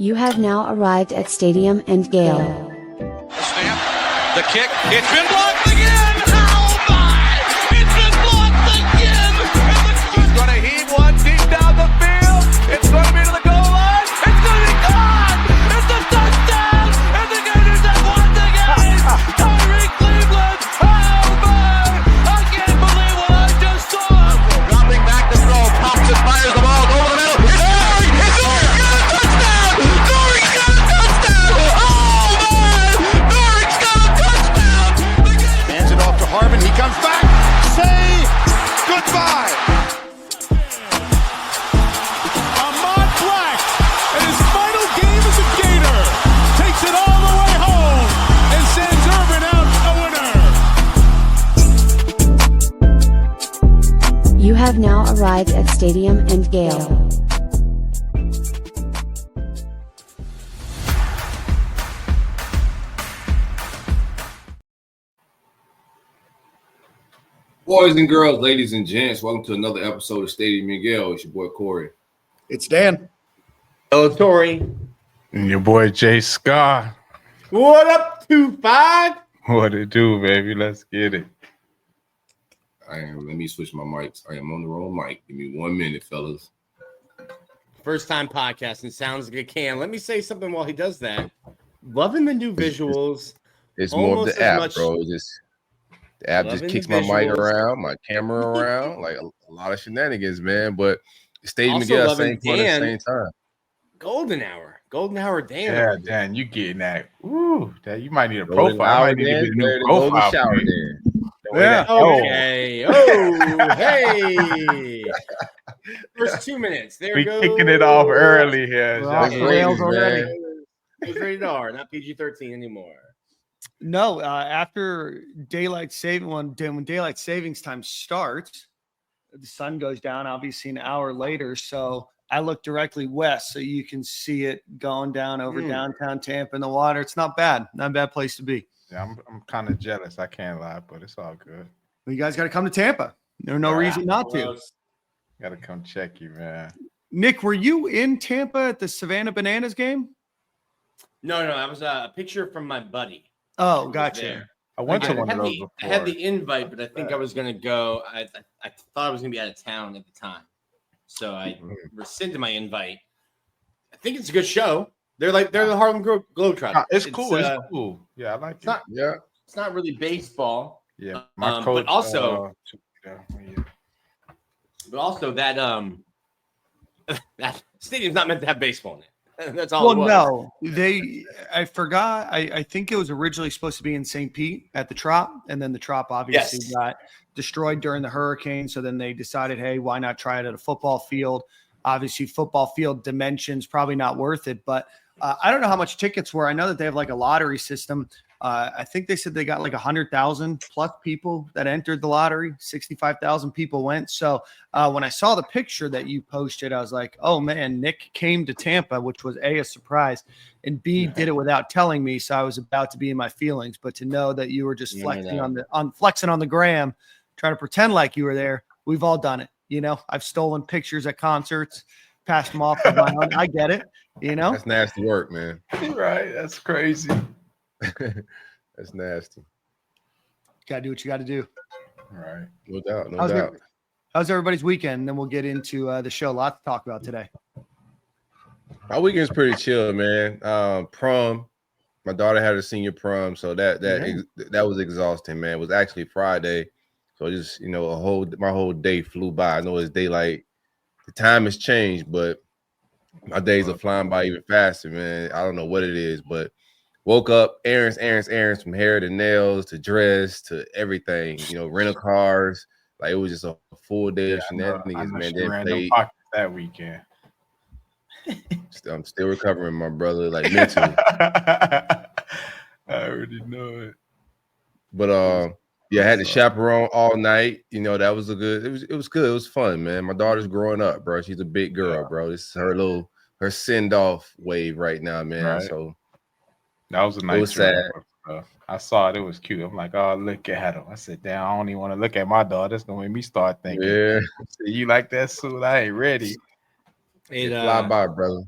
You have now arrived at Stadium and Gale. The snap, the kick, it's been blocked again! Oh my! It's been blocked again! He's going to heave one deep down the field. It's going to be to the goal line. It's going to be gone! It's a touchdown! And the Gators have won the game! Tyreek Cleveland! Oh my! I can't believe what I just saw! Dropping back to throw, pops and fires the ball over the middle. It's Curry! It's Curry! Got a touchdown! Curry's got a touchdown! Oh my! Curry's got a touchdown! Hands it off to Harvin. He comes back. Say goodbye. Ahmad Black, in his final game as a Gator, takes it all the way home and sends Urban out a winner. You have now arrived at Stadium and Gale. Boys and girls, ladies and gents, welcome to another episode of Stadium Miguel. It's your boy Corey. It's Dan. Hello, Tori. And your boy Jay Scar. What up, 2-5? What it do, baby? Let's get it. Let me switch my mics. I am on the wrong mic. Give me 1 minute, fellas. First time podcasting. Sounds like it can. Let me say something while he does that. Loving the new visuals. It's more of Almost the as app, much- bro. The app just Loving kicks the my mic visuals. around, my camera around, like a lot of shenanigans, man. But Stadium Also Miguel, loving same fun at the Dan. same time. Golden hour, Dan. Yeah, Dan, you getting that. Ooh, that you might need a Golden profile. I hour, might need to Dan, get a better new than golden profile. shower, for you. Dan. Yeah. Okay. Oh, hey. First 2 minutes. There We goes. kicking it off early here. We're off Jay. the rails Ladies, already. man. It was rated R, not PG-13 anymore. No, after daylight saving when daylight savings time starts, the sun goes down obviously an hour later. So I look directly west, so you can see it going down over downtown Tampa in the water. It's not bad place to be. Yeah, I'm kind of jealous. I can't lie, but it's all good. Well, you guys got to come to Tampa. There's no reason not to. Got to come check you, man. Nick, were you in Tampa at the Savannah Bananas game? No, that was a picture from my buddy. Oh, was gotcha. there. I went to one of those before. I had the invite, but I think I was going to go. I thought I was going to be out of town at the time. So I rescinded my invite. I think it's a good show. They're the Harlem Globetrotters. It's cool. It's cool. Yeah, I like it. It's not really baseball. Yeah, my coach. But also that that stadium's not meant to have baseball in it. That's all. Well, no, I forgot. I think it was originally supposed to be in St. Pete at the Trop, and then the Trop obviously got destroyed during the hurricane. So then they decided, hey, why not try it at a football field? Obviously, football field dimensions probably not worth it. But I don't know how much tickets were. I know that they have like a lottery system. I think they said they got like 100,000 plus people that entered the lottery. 65,000 people went. So when I saw the picture that you posted, I was like, oh man, Nick came to Tampa, which was a surprise, and B did it without telling me. So I was about to be in my feelings, but to know that you were just flexing on the gram, trying to pretend like you were there. We've all done it. You know, I've stolen pictures at concerts, passed them off with my own. I get it. You know, That's nasty work, man. Right, that's crazy. That's nasty. Gotta do what you got to do. Right. No doubt. How's everybody's weekend? And then we'll get into the show. A lot to talk about today. My weekend's pretty chill, man. Prom. My daughter had a senior prom, so that was exhausting, man. It was actually Friday, so just my whole day flew by. I know it's daylight. The time has changed, but my days are flying by even faster, man. I don't know what it is, but woke up, errands from hair to nails to dress to everything. Rental cars. Like it was just a full day of shenanigans, man. Then played that weekend. I'm still recovering, my brother, like mentally. I already know it. But I had the chaperone all night. That was it was good. It was fun, man. My daughter's growing up, bro. She's a big girl, bro. This is her send-off wave right now, man. Right. So that was a nice. It was sad. I saw it. It was cute. I'm like, oh, look at him. I said, damn, I don't even want to look at my daughter. That's gonna make me start thinking. Yeah. You like that suit? I ain't ready. Fly by, brother.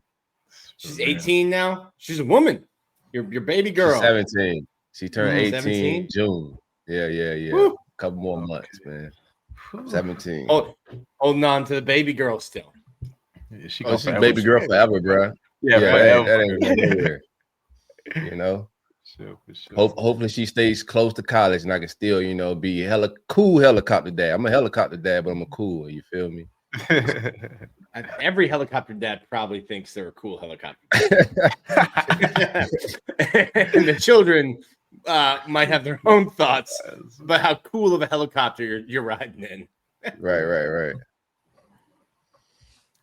She's 18 now. She's a woman. Your baby girl. She's 17. She turned 18 17? June. Yeah. Woo. Couple more months, man. 17. Holding on to the baby girl still. Yeah, she's baby girl forever, bro. Yeah, forever. That ain't going nowhere. You know? Sure, for sure. Hopefully she stays close to college and I can still, be cool helicopter dad. I'm a helicopter dad, but I'm a cool. You feel me? Every helicopter dad probably thinks they're a cool helicopter. And the children might have their own thoughts about how cool of a helicopter you're riding in. Right.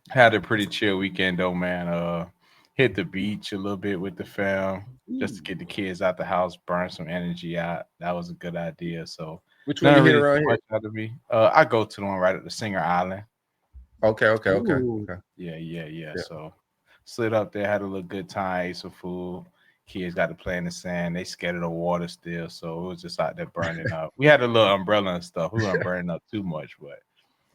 Had a pretty chill weekend though, man. Hit the beach a little bit with the fam just to get the kids out the house, burn some energy out. That was a good idea. So which one you hit around here? Out of me. I go to the one right at the Singer Island. Okay. Yeah. So slid up there, had a little good time, ate some food. Kids got to play in the sand. They scared of the water still, so it was just out there burning up. We had a little umbrella and stuff. We weren't burning up too much, but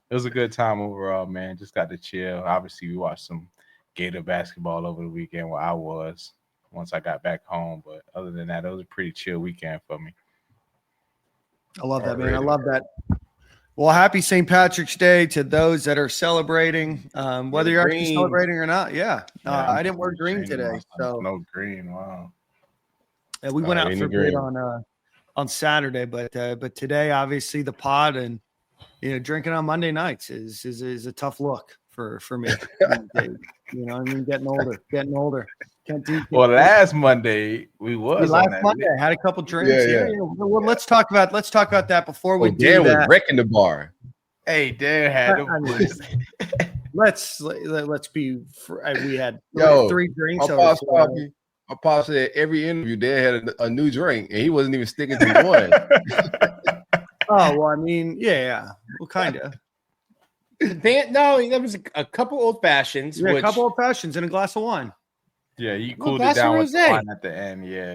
it was a good time overall, man. Just got to chill. Obviously, we watched some Gator basketball over the weekend where I was once I got back home. But other than that, it was a pretty chill weekend for me. I love that, man. I love that. Well, happy St. Patrick's Day to those that are celebrating, whether you're actually celebrating or not. Yeah. I didn't wear green today. So no green. Wow. We went out for a bit on Saturday, but today, obviously, the pod and drinking on Monday nights is a tough look for me. Getting older. Can't do. Well, last Monday Monday I had a couple drinks. Yeah. Well, let's talk about that before we do Dan that. was wrecking the bar. Hey, Dan had let's be. We had 3 drinks. My pop said every interview Dan had a new drink, and he wasn't even sticking to one. Oh well, I mean, yeah. Well, kind of. There was a couple old fashions. Yeah, a couple old fashions and a glass of wine. Yeah, you cooled it down with the wine at the end. Yeah.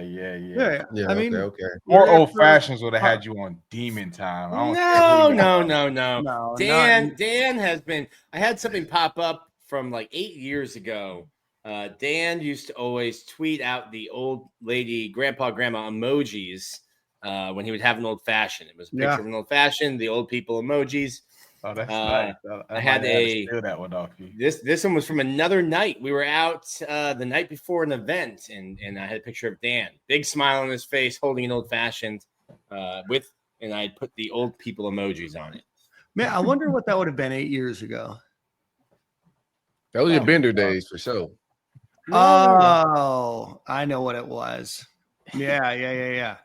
I mean, okay. More old fashions would have had you on demon time. No. Dan has been. I had something pop up from like 8 years ago. Dan used to always tweet out the old lady, grandpa, grandma emojis when he would have an old fashioned. It was a picture of an old fashioned, the old people emojis. Oh, that's nice. I had steal that one off you. This one was from another night. We were out the night before an event, and I had a picture of Dan, big smile on his face, holding an old fashioned and I put the old people emojis on it. Man, I wonder what that would have been 8 years ago. That was your Bender days for sure. Oh, I know what it was. Yeah.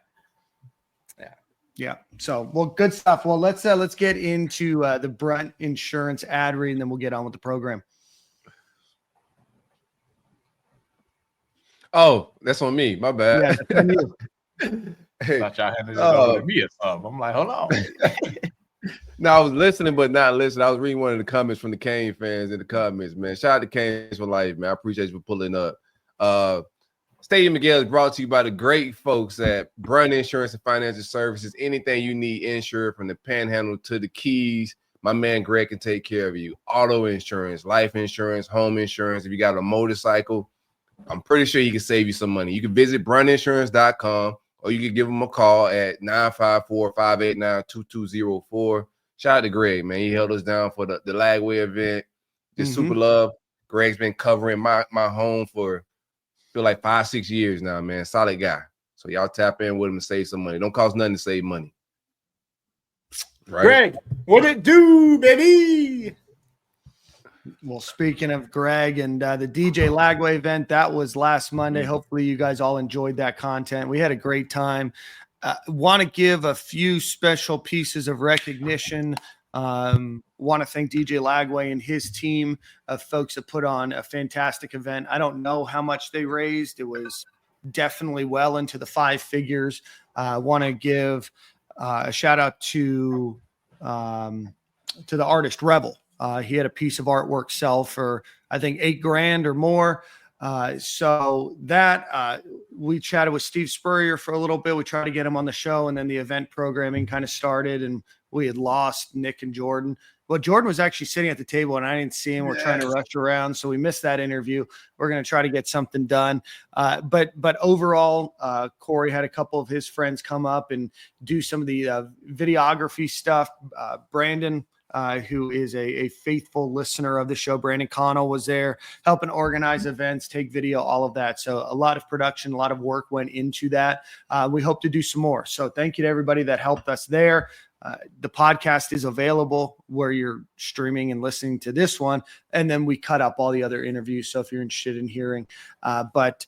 Yeah. So, well, good stuff. Well, let's get into the Brunt Insurance ad read, and then we'll get on with the program. Oh, that's on me. My bad. Yeah, that's on you. Hey, I thought y'all had to go to me or something. I'm like, hold on. No, I was listening, but not listening. I was reading one of the comments from the Kane fans in the comments, man. Shout out to Canes for life, man. I appreciate you for pulling up. Stadium Miguel is brought to you by the great folks at Brunt Insurance and Financial Services. Anything you need insured from the Panhandle to the Keys, my man Greg can take care of you. Auto insurance, life insurance, home insurance. If you got a motorcycle, I'm pretty sure he can save you some money. You can visit bruntinsurance.com or you can give him a call at 954-589-2204. Shout out to Greg, man. He held us down for the Lagway event. Just super love. Greg's been covering my home for feel like 5-6 years now, man. Solid guy. So y'all tap in with him to save some money. Don't cost nothing to save money. Right? Greg, what it do, baby? Well, speaking of Greg and the DJ Lagway event, that was last Monday. Hopefully you guys all enjoyed that content. We had a great time. Want to give a few special pieces of recognition. Want to thank DJ Lagway and his team of folks that put on a fantastic event. I don't know how much they raised. It was definitely well into the 5 figures. Want to give a shout out to the artist Rebel. He had a piece of artwork sell for, I think, $8,000 or more. So that we chatted with Steve Spurrier for a little bit. We tried to get him on the show, and then the event programming kind of started, and we had lost Nick and Jordan. Well, Jordan was actually sitting at the table and I didn't see him. We're trying to rush around, so we missed that interview. We're going to try to get something done. But overall, Corey had a couple of his friends come up and do some of the videography stuff. Brandon, who is a faithful listener of the show, Brandon Connell, was there helping organize events, take video, all of that. So a lot of production, a lot of work went into that. We hope to do some more. So thank you to everybody that helped us there. The podcast is available where you're streaming and listening to this one, and then we cut up all the other interviews. So if you're interested in hearing, but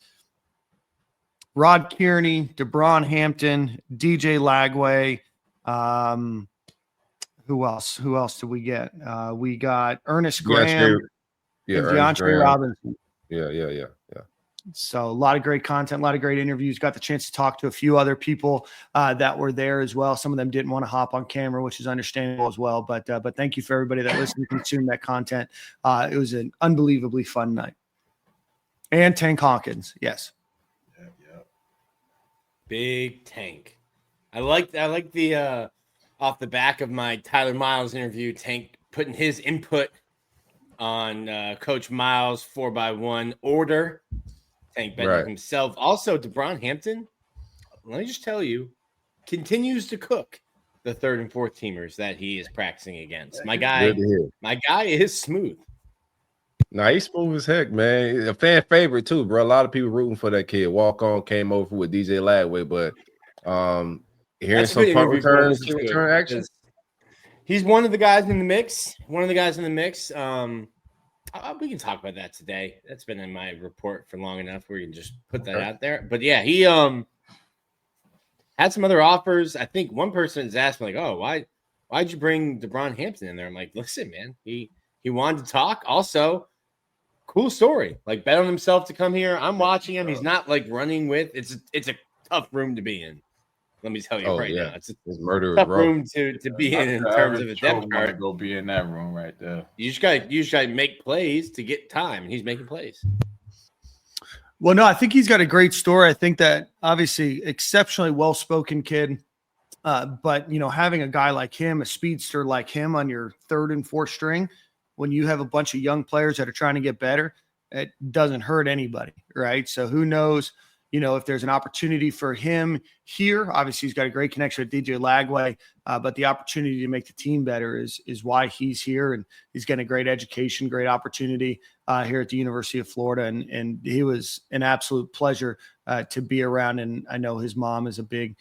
Rod Kearney, DeBron Hampton, DJ Lagway, who else? Who else did we get? We got Ernest Graham, and DeAndre Robinson. Yeah. So a lot of great content, a lot of great interviews. Got the chance to talk to a few other people that were there as well. Some of them didn't want to hop on camera, which is understandable as well. But thank you for everybody that listened and consumed that content. It was an unbelievably fun night. And Tank Hawkins, yes. Yeah. Big Tank. I like the off the back of my Tyler Miles interview, Tank putting his input on Coach Miles' 4x1 order. Tank betting himself. Also, DeBron Hampton, let me just tell you, continues to cook the third and fourth teamers that he is practicing against. My guy is smooth. Nah, he's smooth as heck, man. A fan favorite too, bro. A lot of people rooting for that kid. Walk on came over with DJ Lagway, but hearing some punt return action. He's one of the guys in the mix. We can talk about that today. That's been in my report for long enough where you can just put that out there. But yeah, he had some other offers. I think one person has asked me, like, oh, why'd you bring DeBron Hampton in there? I'm like, listen, man, he wanted to talk. Also, cool story. Like, bet on himself to come here. I'm watching him. He's not like running with. It's a tough room to be in. Let me tell you now. It's a tough room to be in terms of a depth chart. Go be in that room right there. You just got to make plays to get time, and he's making plays. Well, no, I think he's got a great story. I think that obviously exceptionally well-spoken kid, but having a guy like him, a speedster like him on your third and fourth string, when you have a bunch of young players that are trying to get better, it doesn't hurt anybody, right? So who knows? If there's an opportunity for him here, obviously he's got a great connection with DJ Lagway, but the opportunity to make the team better is why he's here, and he's getting a great education, great opportunity here at the University of Florida, and he was an absolute pleasure to be around. And I know his mom is a big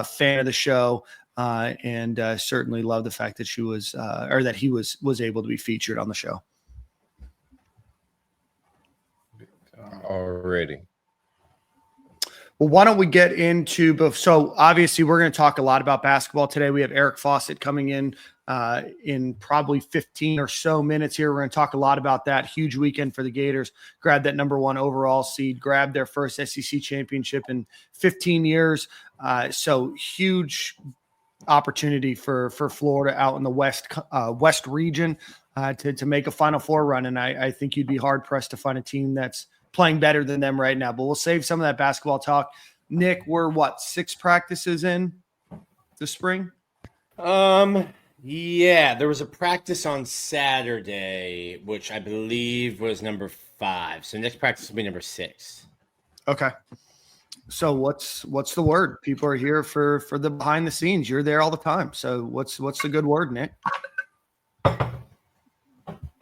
fan of the show, and certainly love the fact that she was or that he was able to be featured on the show. Already. Well, why don't we get into both? So obviously we're going to talk a lot about basketball today. We have Eric Fawcett coming in probably 15 or so minutes here. We're going to talk a lot about that. Huge weekend for the Gators. Grabbed that number 1 overall seed, grabbed their first SEC championship in 15 years. So huge opportunity for Florida out in the West region to make a Final Four run. And I think you'd be hard pressed to find a team that's playing better than them right now, but we'll save some of that basketball talk. Nick, we're 6 practices in the spring? Yeah, there was a practice on Saturday, which I believe was number 5. So next practice will be number 6. Okay. So what's the word? People are here for the behind the scenes. You're there all the time. So what's the good word, Nick?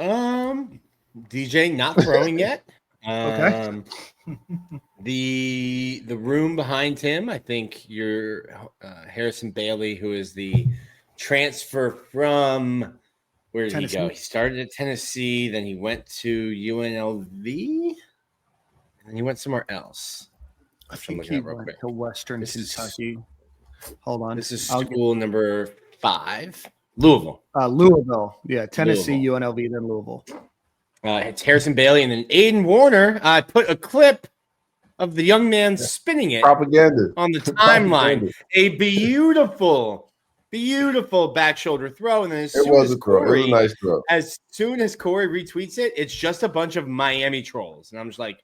DJ not throwing yet. Okay. The room behind him, I think you're Harrison Bailey, who is the transfer from where did Tennessee. He go? He started at Tennessee, then he went to UNLV, and then he went somewhere else. I think he went to Western Kentucky. Hold on. This is school number 5. Louisville. Louisville. Yeah, Tennessee, UNLV, then Louisville. It's Harrison Bailey and then Aiden Warner. I put a clip of the young man spinning it propaganda on the timeline. A beautiful back shoulder throw, and then as soon as Corey retweets it, it's just a bunch of Miami trolls, and I'm just like,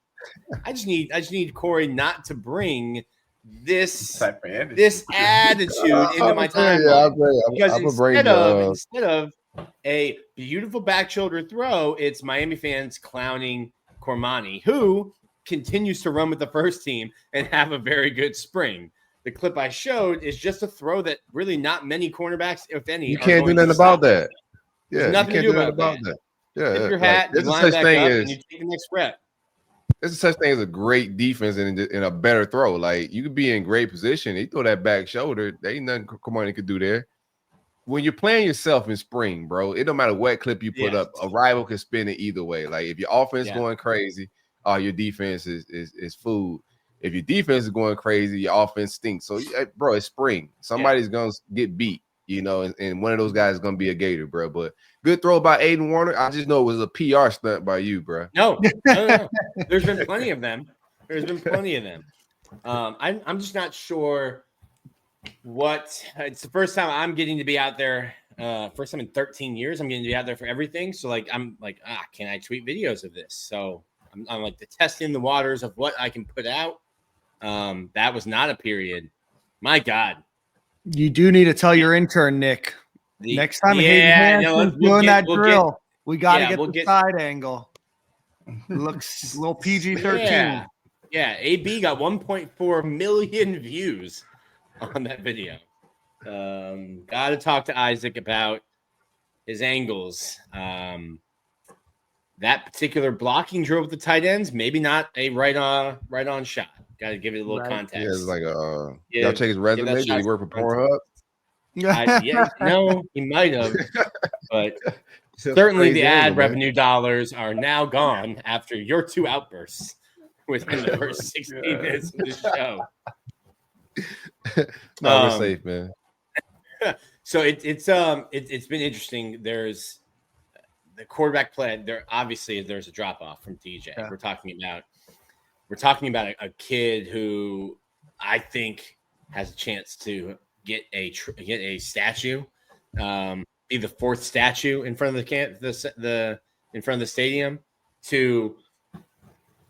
I just need Corey not to bring this attitude into my timeline, because instead of a beautiful back shoulder throw. It's Miami fans clowning Cormani, who continues to run with the first team and have a very good spring. The clip I showed is just a throw that really not many cornerbacks, if any, You can't do nothing about that. Yeah, There's nothing you to can't do about that. Yeah, Tip your hat, there's you a line such back thing up, as and you take the next rep. there's such thing as a great defense and a better throw. Like you could be in great position, he throw that back shoulder. There ain't nothing Cormani could do there. When you're playing yourself in spring, bro, it don't matter what clip you put up. A rival can spin it either way. Like if your offense going crazy, your defense is food. If your defense is going crazy, your offense stinks. So, bro, it's spring. Somebody's gonna get beat, and one of those guys is gonna be a Gator, bro. But good throw by Aiden Warner. I just know it was a PR stunt by you, bro. No. There's been plenty of them. I'm just not sure what. It's the first time I'm getting to be out there. First time in 13 years, I'm getting to be out there for everything. So I'm like, can I tweet videos of this? So I'm like testing the waters of what I can put out. That was not a period. My God. You do need to tell your intern, Nick. Next time Hayden Hanson's doing that drill, we got to get the side angle. Looks a little PG-13. Yeah, AB got 1.4 million views on that video. Got to talk to Isaac about his angles. That particular blocking drill with the tight ends, maybe not a right on shot. Got to give it a little context. Yeah, it's like y'all check his resume. Did he work for Pornhub? No, he might have, but certainly the ad revenue dollars are now gone after your two outbursts within the first 16 minutes of the show. We're safe, man. So it's been interesting. There's the quarterback play. There's a drop off from DJ. Yeah. We're talking about a kid who I think has a chance to get a statue, be the fourth statue in front of in front of the stadium to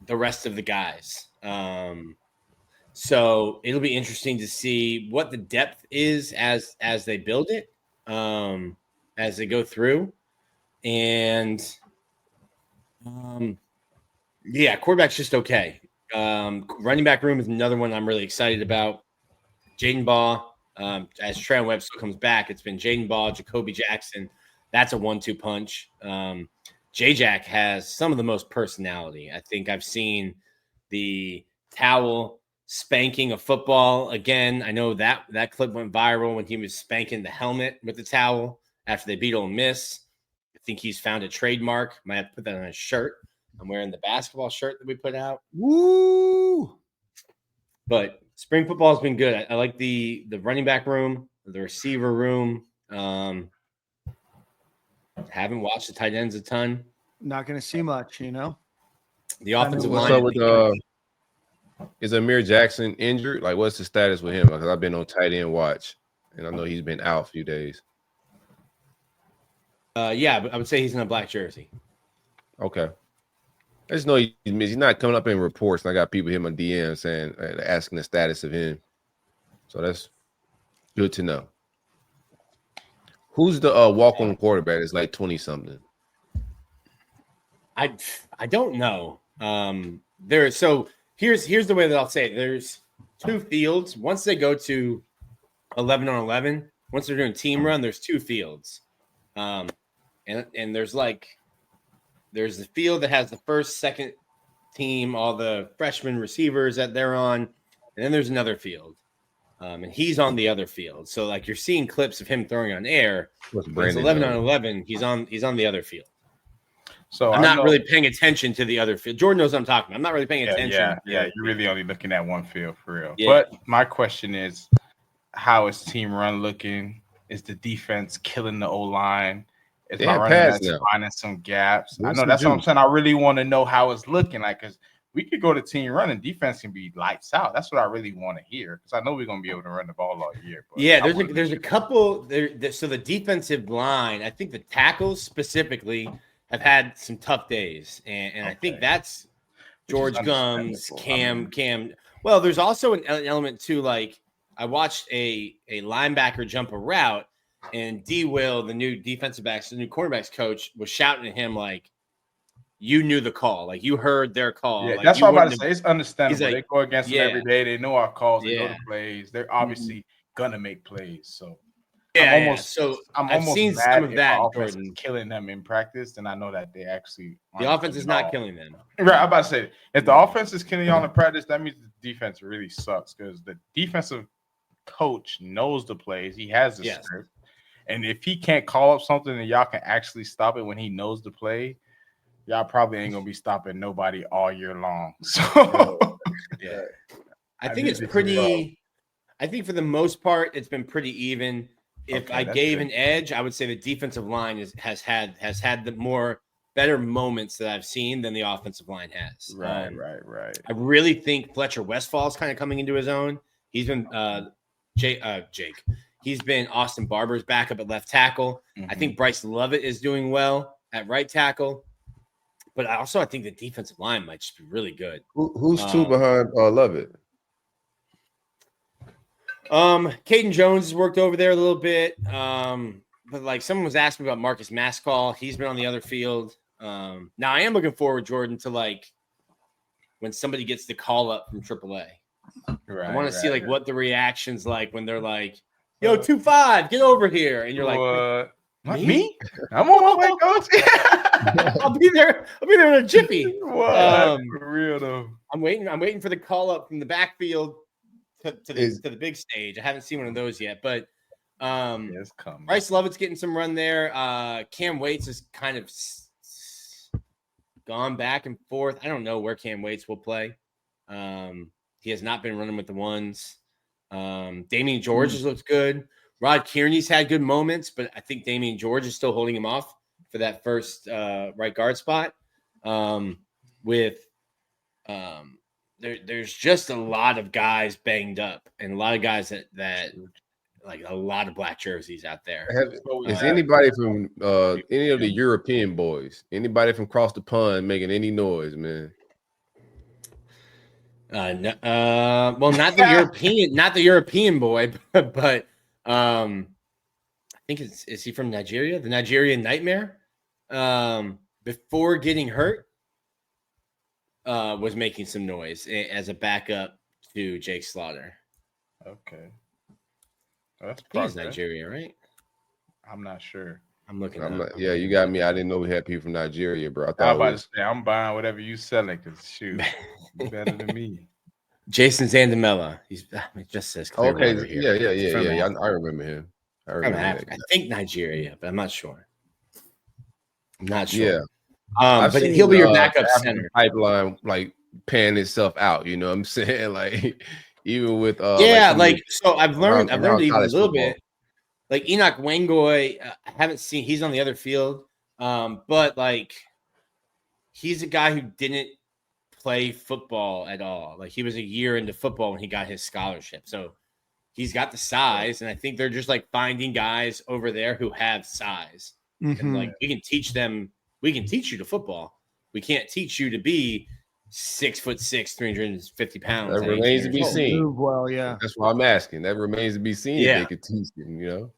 the rest of the guys. So it'll be interesting to see what the depth is as they build it, as they go through, and quarterback's just okay. Running back room is another one I'm really excited about. Jaden Ball, as Trey Webb still comes back, it's been Jaden Ball, Jacoby Jackson. That's a 1-2 punch. J-Jack has some of the most personality. I think I've seen the towel spanking a football again. I know that clip went viral when he was spanking the helmet with the towel after they beat Ole Miss. I think he's found a trademark. Might have to put that on his shirt. I'm wearing the basketball shirt that we put out. Woo! But spring football has been good. I like the running back room, the receiver room. Haven't watched the tight ends a ton. Not going to see much, The offensive line. What's up with is Amir Jackson injured? Like, what's the status with him? Because I've been on tight end watch, and I know he's been out a few days. Yeah, but I would say he's in a black jersey. Okay. I just know he's not coming up in reports, and I got people here on DM saying, asking the status of him. So that's good to know. Who's the walk-on quarterback? It's like 20-something. I don't know. Here's the way that I'll say it. There's two fields. Once they go to 11 on 11, once they're doing team run, there's two fields. And there's the field that has the first, second team, all the freshman receivers that they're on, and then there's another field. And he's on the other field. So like you're seeing clips of him throwing on air. It's 11 on 11. He's on the other field. So I'm not really paying attention to the other field. Jordan knows what I'm talking about. I'm not really paying attention. Yeah. You're really only looking at one field for real. Yeah. But my question is, how is team run looking? Is the defense killing the O-line? Is my running backs finding some gaps? I know that's what I'm saying. I really want to know how it's looking like, because we could go to team run and defense can be lights out. That's what I really want to hear, because I know we're going to be able to run the ball all year. But yeah, there's a couple there. So the defensive line, I think the tackles specifically have had some tough days, and I think that's George Gums, Cam. Well, there's also an element too. Like I watched a linebacker jump a route, and D. Will, the new the new cornerbacks coach, was shouting at him like, "You knew the call, like you heard their call." Yeah, like, that's you what I'm about to wouldn't say. It's understandable. He's like, They go against them yeah. every day. They know our calls. They know Yeah. the plays. They're obviously gonna make plays. So Yeah, so I'm I've almost seen mad some of if that, our offense Jordan. is killing them in practice, and I know that they actually The offense is not killing them. Right, I'm about to say, if the offense is killing y'all in practice, that means the defense really sucks because the defensive coach knows the plays. He has the script. And if he can't call up something and y'all can actually stop it when he knows the play, y'all probably ain't going to be stopping nobody all year long. So, yeah. I think it's pretty – I think for the most part, it's been pretty even. If I gave an edge, I would say the defensive line has had the more – better moments that I've seen than the offensive line has. Right. I really think Fletcher Westphal is kind of coming into his own. He's been Jake. He's been Austin Barber's backup at left tackle. I think Bryce Lovett is doing well at right tackle. But I think the defensive line might just be really good. Who's two behind Lovett? Caden Jones has worked over there a little bit. But like someone was asking about Marcus Mascall. He's been on the other field. Now I am looking forward, Jordan, to like when somebody gets the call up from AAA. I want to see like what the reaction's like when they're like, "Yo, 2-5, get over here," and you're like, "Me? I'm on my way, coach." I'll be there in a jiffy. For real though. I'm waiting for the call up from the backfield to the big stage. I haven't seen one of those yet, but. It's coming. Bryce Lovett's getting some run there. Cam Waits is kind of gone back and forth. I don't know where Cam Waits will play. He has not been running with the ones. Damian George has looked good. Rod Kearney's had good moments, but I think Damian George is still holding him off for that first right guard spot. There's just a lot of guys banged up and a lot of guys that like a lot of black jerseys out there. Is anybody from any of the European boys? Anybody from across the pond making any noise, man? No, well, not the European boy, but I think is he from Nigeria? The Nigerian Nightmare. Before getting hurt, was making some noise as a backup to Jake Slaughter. Okay. That's he's Nigeria, right? I'm not sure. I'm looking. Yeah, you got me. I didn't know we had people from Nigeria, bro. I about to say I'm buying whatever you selling because shoot, you better than me. Jason Zandamela. It just says clear okay. Here. Yeah. I remember him. I think Nigeria, but I'm not sure. I'm not sure. Yeah. But he'll be your backup center. Pipeline like panning itself out. You know what I'm saying? Like. Even with so I've learned even a little bit. Like Enoch Wangoy, I haven't seen. He's on the other field, but like he's a guy who didn't play football at all. Like he was a year into football when he got his scholarship, so he's got the size. And I think they're just like finding guys over there who have size, and like we can teach them. We can teach you to football. We can't teach you to be 6'6", 350 pounds. That remains to be seen. Well, yeah. That's why I'm asking. That remains to be seen. Yeah. If they could teach them, you know.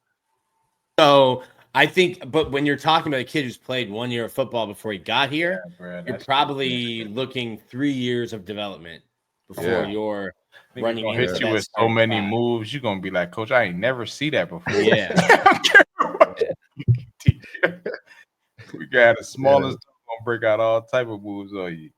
So I think, but when you're talking about a kid who's played 1 year of football before he got here, you're probably looking 3 years of development before you're running. Gonna hit you with so many moves. You're gonna be like, Coach, I ain't never see that before. Yeah. We got the smallest gonna break out all type of moves on you.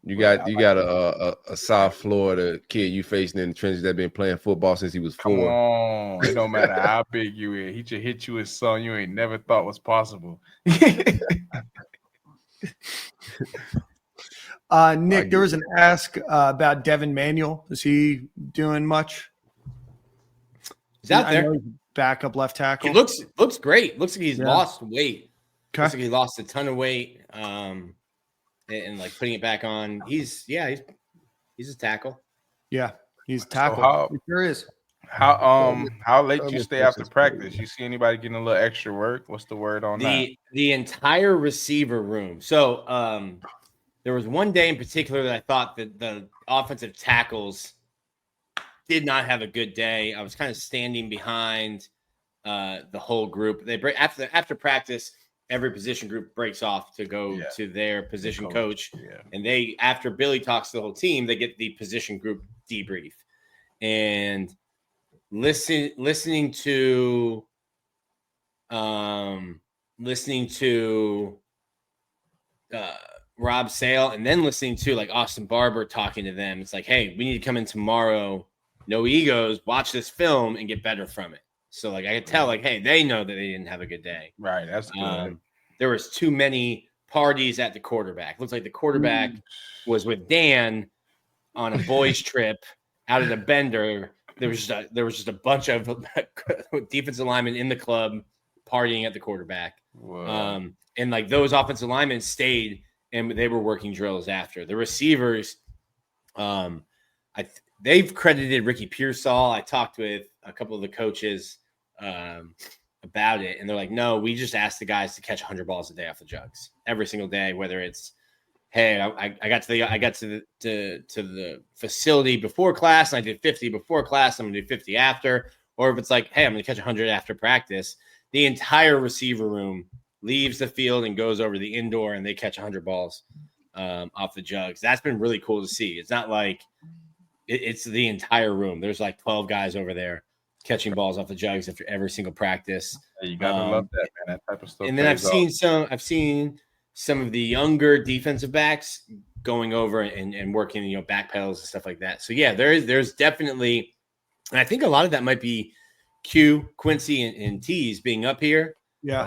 You got a South Florida kid you facing in the trenches that been playing football since he was 4. Come on, it don't matter how big you is. He just hit you with something you ain't never thought was possible. Nick, there was an ask about Devin Manuel. Is he doing much? He's out there. Backup left tackle. He looks great. Looks like he's lost weight. Okay. Looks like he lost a ton of weight. And like putting it back on. He's a tackle. Yeah, he's a tackle. So he sure is. How late do you stay after practice? You see anybody getting a little extra work? What's the word on that? The entire receiver room. So there was one day in particular that I thought that the offensive tackles did not have a good day. I was kind of standing behind the whole group. They break after practice. Every position group breaks off to go to their position coach. And they, after Billy talks to the whole team, they get the position group debrief. And listening to Rob Sale, and then listening to like Austin Barber talking to them. It's like, hey, we need to come in tomorrow. No egos. Watch this film and get better from it. So like I could tell, like, hey, they know that they didn't have a good day. Right. That's good. There was too many parties at the quarterback. Looks like the quarterback was with Dan on a boys' trip out at a bender. There was just a bunch of defensive linemen in the club partying at the quarterback. And like those offensive linemen stayed and they were working drills after. The receivers, they've credited Ricky Pearsall. I talked with a couple of the coaches about it, and they're like, no, we just asked the guys to catch 100 balls a day off the jugs every single day, whether it's, hey, I got to the facility before class and I did 50 before class, I'm gonna do 50 after, or if it's like, hey, I'm gonna catch 100 after practice. The entire receiver room leaves the field and goes over the indoor and they catch 100 balls off the jugs. That's been really cool to see. It's not like it's the entire room. There's like 12 guys over there catching balls off the jugs after every single practice. You gotta love that, man. That type of stuff. And then I've seen some of the younger defensive backs going over and working, back pedals and stuff like that. So yeah, there's definitely, and I think a lot of that might be Q, Quincy, and Tease being up here. Yeah.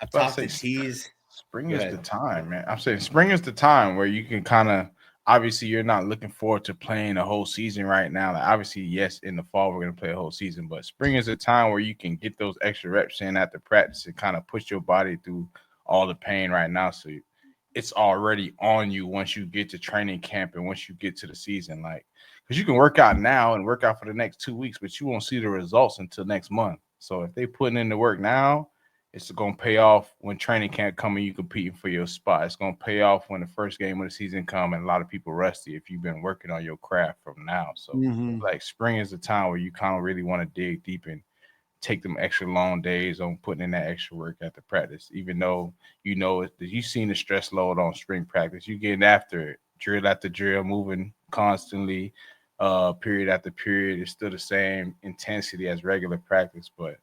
I've talked to Tease. Spring is the time, man. I'm saying spring is the time where you can kind of, obviously you're not looking forward to playing a whole season right now. Like obviously, yes, in the fall we're going to play a whole season, but spring is a time where you can get those extra reps in after practice and kind of push your body through all the pain right now. So it's already on you once you get to training camp and once you get to the season. Like, because you can work out now and work out for the next 2 weeks, but you won't see the results until next month. So if they putting in the work now, it's going to pay off when training camp come and you competing for your spot. It's going to pay off when the first game of the season come and a lot of people rusty if you've been working on your craft from now. So like spring is the time where you kind of really want to dig deep and take them extra long days on putting in that extra work at the practice, even though you've seen the stress load on spring practice. You getting after it, drill after drill, moving constantly, period after period. It's still the same intensity as regular practice, but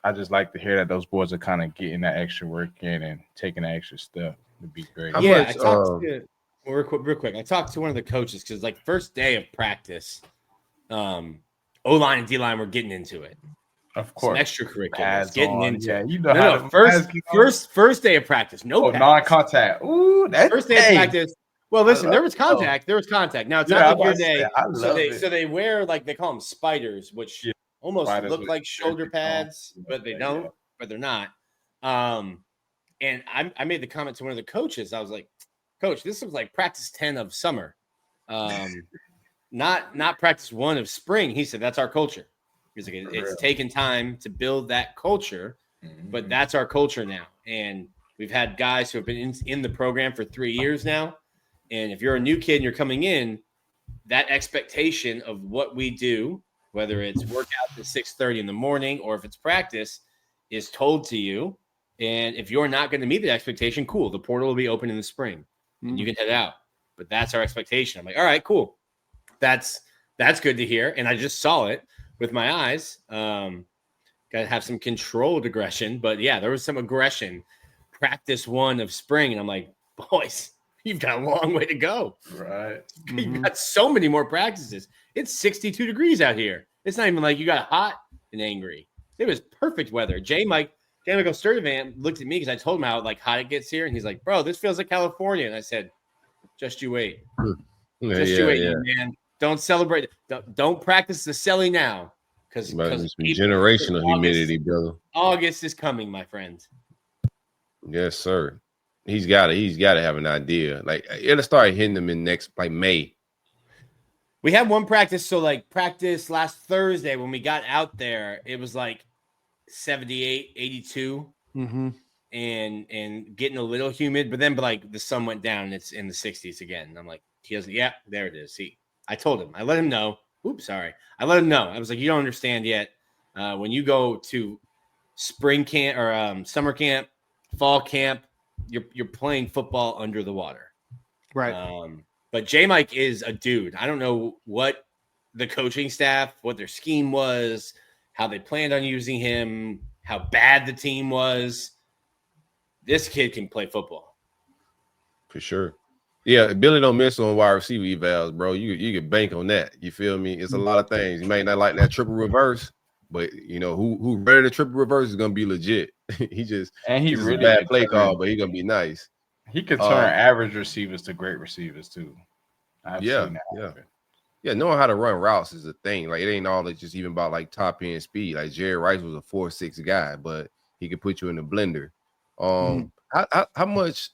I just like to hear that those boys are kind of getting that extra work in and taking that extra step. It'd be great. Yeah, I talked to real quick. I talked to one of the coaches because like first day of practice, O-line and D-line were getting into it. Of course, some extracurriculars getting into it. You know how first day of practice, non-contact. Ooh, that's first day of practice. Well, listen, there was contact. There was contact. Now it's not like your day. So they wear like they call them spiders, which almost look like shoulder pads, but they don't. But they're not. And I made the comment to one of the coaches. I was like, Coach, this looks like practice 10 of summer, not practice 1 of spring. He said that's our culture. He's like, it's taken time to build that culture, but that's our culture now. And we've had guys who have been in the program for 3 years now. And if you're a new kid and you're coming in, that expectation of what we do, whether it's workout at 6:30 in the morning or if it's practice, is told to you. And if you're not going to meet the expectation, cool. The portal will be open in the spring and you can head out. But that's our expectation. I'm like, all right, cool. That's good to hear. And I just saw it with my eyes. Got to have some controlled aggression. But yeah, there was some aggression. Practice 1 of spring. And I'm like, boys, you've got a long way to go. Right. You've got so many more practices. It's 62 degrees out here. It's not even like you got hot and angry. It was perfect weather. Michael Sturdivant looked at me because I told him how like hot it gets here. And he's like, bro, this feels like California. And I said, just you wait. You wait, man. Don't celebrate. Don't practice the silly now. Because generational humidity, brother. August is coming, my friend. Yes, sir. He's got to have an idea. Like it'll start hitting them in next like May. We had one practice. So like practice last Thursday when we got out there, it was like 78, 82 and getting a little humid, but like the sun went down and it's in the 60s again. And I'm like, there it is. See, I told him, I let him know. I let him know. I was like, you don't understand yet. When you go to spring camp or summer camp, fall camp, you're playing football under the water. Right. But J-Mike is a dude. I don't know what the coaching staff, what their scheme was, how they planned on using him, how bad the team was. This kid can play football. For sure. Yeah, Billy don't miss on wide receiver evals, bro. You can bank on that. You feel me? It's a lot of things. You may not like that triple reverse, but you know who ready to triple reverse is gonna be legit. He's really a bad play call, but he's gonna be nice. He could turn average receivers to great receivers too. Yeah. Knowing how to run routes is a thing. Like, it ain't all it's just even about like top end speed. Like Jerry Rice was a 4.6 guy, but he could put you in the blender. How much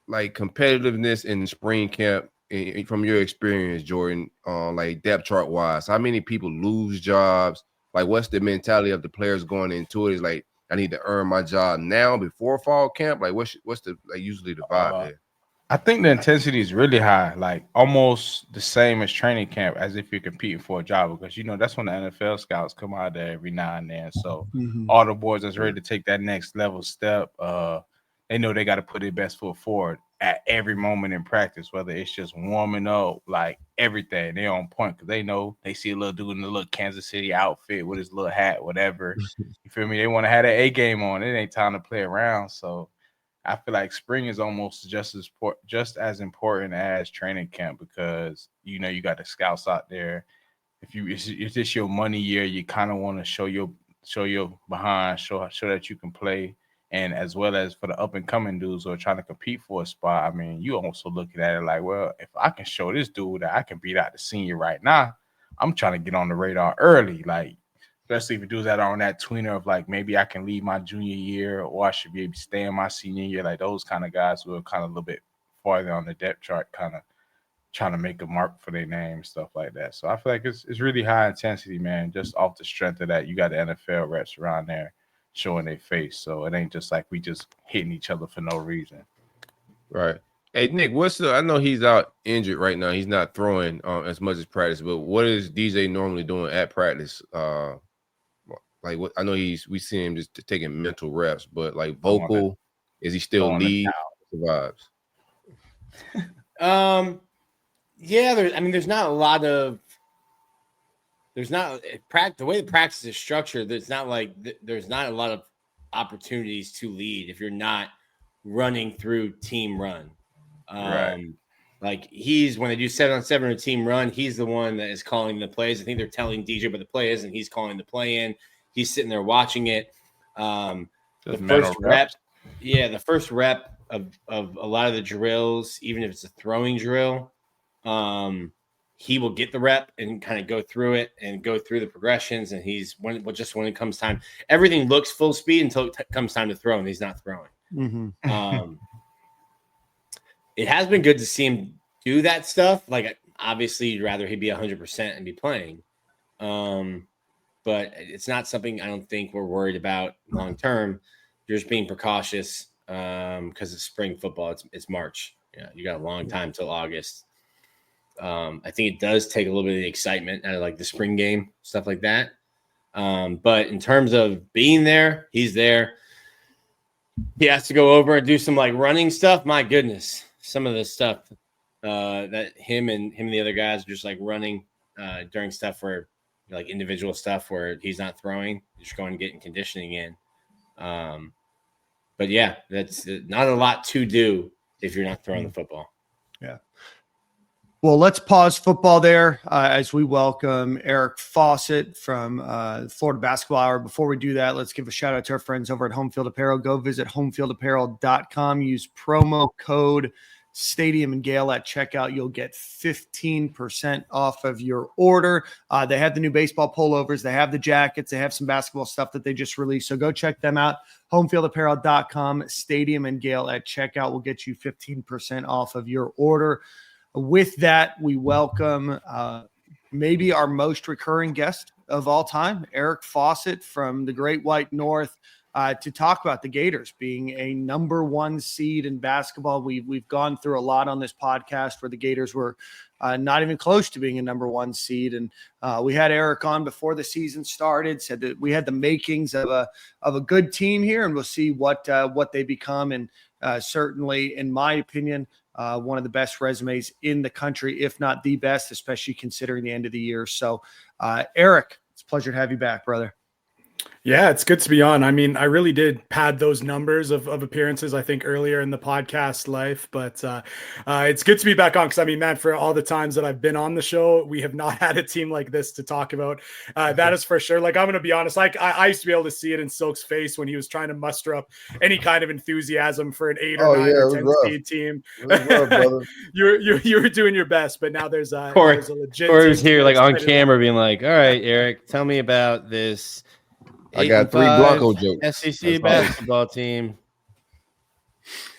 like competitiveness in spring camp from your experience, Jordan, like depth chart wise? How many people lose jobs? Like, what's the mentality of the players going into it? Is like, I need to earn my job now before fall camp. Like, what's the like usually the vibe there? I think the intensity is really high, like almost the same as training camp, as if you're competing for a job, because that's when the NFL scouts come out there every now and then. So all the boys that's ready to take that next level step, they know they got to put their best foot forward at every moment in practice, whether it's just warming up, like everything. They're on point because they know they see a little dude in the little Kansas City outfit with his little hat, whatever. You feel me? They want to have that A game on. It ain't time to play around. So I feel like spring is almost just as important as training camp, because you got the scouts out there. If this your money year, you kind of want to show your behind, show that you can play, and as well as for the up and coming dudes who are trying to compete for a spot. I mean, you also looking at it like, well, if I can show this dude that I can beat out the senior right now, I'm trying to get on the radar early, like. Especially if you do that on that tweener of like, maybe I can leave my junior year, or I should be able to stay in my senior year. Like those kind of guys who are kind of a little bit farther on the depth chart, kind of trying to make a mark for their name, stuff like that. So I feel like it's really high intensity, man. Just off the strength of that, you got the NFL reps around there showing their face. So it ain't just like we just hitting each other for no reason. Right. Hey, Nick, I know he's out injured right now. He's not throwing as much as practice, but what is DJ normally doing at practice? Like, what I know we see him just taking mental reps, but like vocal, is he still lead? Survives. There's not a lot of. The way the practice is structured. There's not a lot of opportunities to lead if you're not running through team run. Right. Like when they do 7-on-7 or team run, he's the one that is calling the plays. I think they're telling DJ what the play is, and he's calling the play in. He's sitting there watching it. The first rep of a lot of the drills, even if it's a throwing drill, he will get the rep and kind of go through it and go through the progressions. And when it comes time, everything looks full speed until it comes time to throw, and he's not throwing. Mm-hmm. It has been good to see him do that stuff. Like, obviously, you'd rather he be 100% and be playing. But it's not something I don't think we're worried about long term. You're just being precautious because it's spring football. It's March. Yeah, you got a long time till August. I think it does take a little bit of the excitement out of like the spring game, stuff like that. But in terms of being there, he's there. He has to go over and do some like running stuff. My goodness, some of the stuff that him and the other guys are just like running during stuff where like individual stuff where he's not throwing, just going and getting conditioning in. But yeah, that's not a lot to do if you're not throwing the football. Yeah. Well, let's pause football there as we welcome Eric Fawcett from Florida Basketball Hour. Before we do that, let's give a shout out to our friends over at Home Field Apparel. Go visit homefieldapparel.com. Use promo code Stadium and Gale at checkout. You'll get 15% off of your order. They have the new baseball pullovers. They have the jackets. They have some basketball stuff that they just released. So go check them out. Homefieldapparel.com. Stadium and Gale at checkout will get you 15% off of your order. With that, we welcome maybe our most recurring guest of all time, Eric Fawcett from the Great White North. to talk about the Gators being a number 1 seed in basketball. We've gone through a lot on this podcast where the Gators were not even close to being a number 1 seed. And we had Eric on before the season started, said that we had the makings of a good team here, and we'll see what they become. And certainly, in my opinion, one of the best resumes in the country, if not the best, especially considering the end of the year. So, Eric, it's a pleasure to have you back, brother. Yeah, it's good to be on. I mean, I really did pad those numbers of appearances, I think, earlier in the podcast life, but it's good to be back on because, I mean, man, for all the times that I've been on the show, we have not had a team like this to talk about. That is for sure. Like, I'm going to be honest, like I used to be able to see it in Silk's face when he was trying to muster up any kind of enthusiasm for an 8 or 9 or 10 seed team. You were doing your best, but now there's a legit. Corey was here like on camera being like, all right, Eric, tell me about this. I got 3 Bronco jokes. SEC basketball team.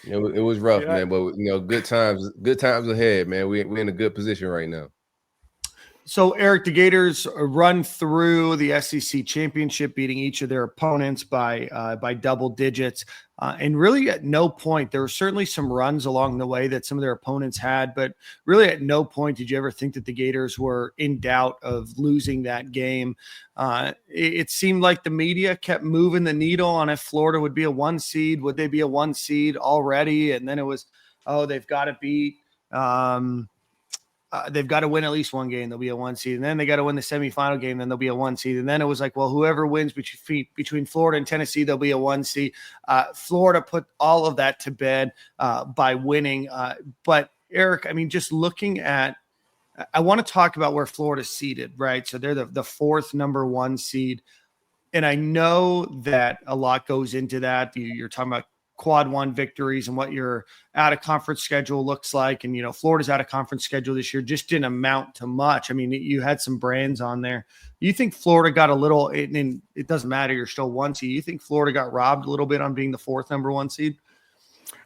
It was rough, man, but good times ahead, man. We're in a good position right now. So, Eric, the Gators run through the SEC championship, beating each of their opponents by double digits. And really at no point, there were certainly some runs along the way that some of their opponents had, but really at no point did you ever think that the Gators were in doubt of losing that game. It seemed like the media kept moving the needle on if Florida would be a 1 seed. Would they be a 1 seed already? And then it was, they've got to beat they've got to win at least 1 game. They'll be a 1 seed. And then they got to win the semifinal game. Then they'll be a 1 seed. And then it was like, well, whoever wins between Florida and Tennessee, they'll be a 1 seed. Florida put all of that to bed by winning. But Eric, I mean, just looking at, I want to talk about where Florida's seated, right? So they're the 4th number 1 seed. And I know that a lot goes into that. You're talking about quad 1 victories and what your out of conference schedule looks like. And, Florida's out of conference schedule this year just didn't amount to much. I mean, you had some brands on there. You think Florida got a little, and it doesn't matter, you're still 1 seed. You think Florida got robbed a little bit on being the 4th number 1 seed?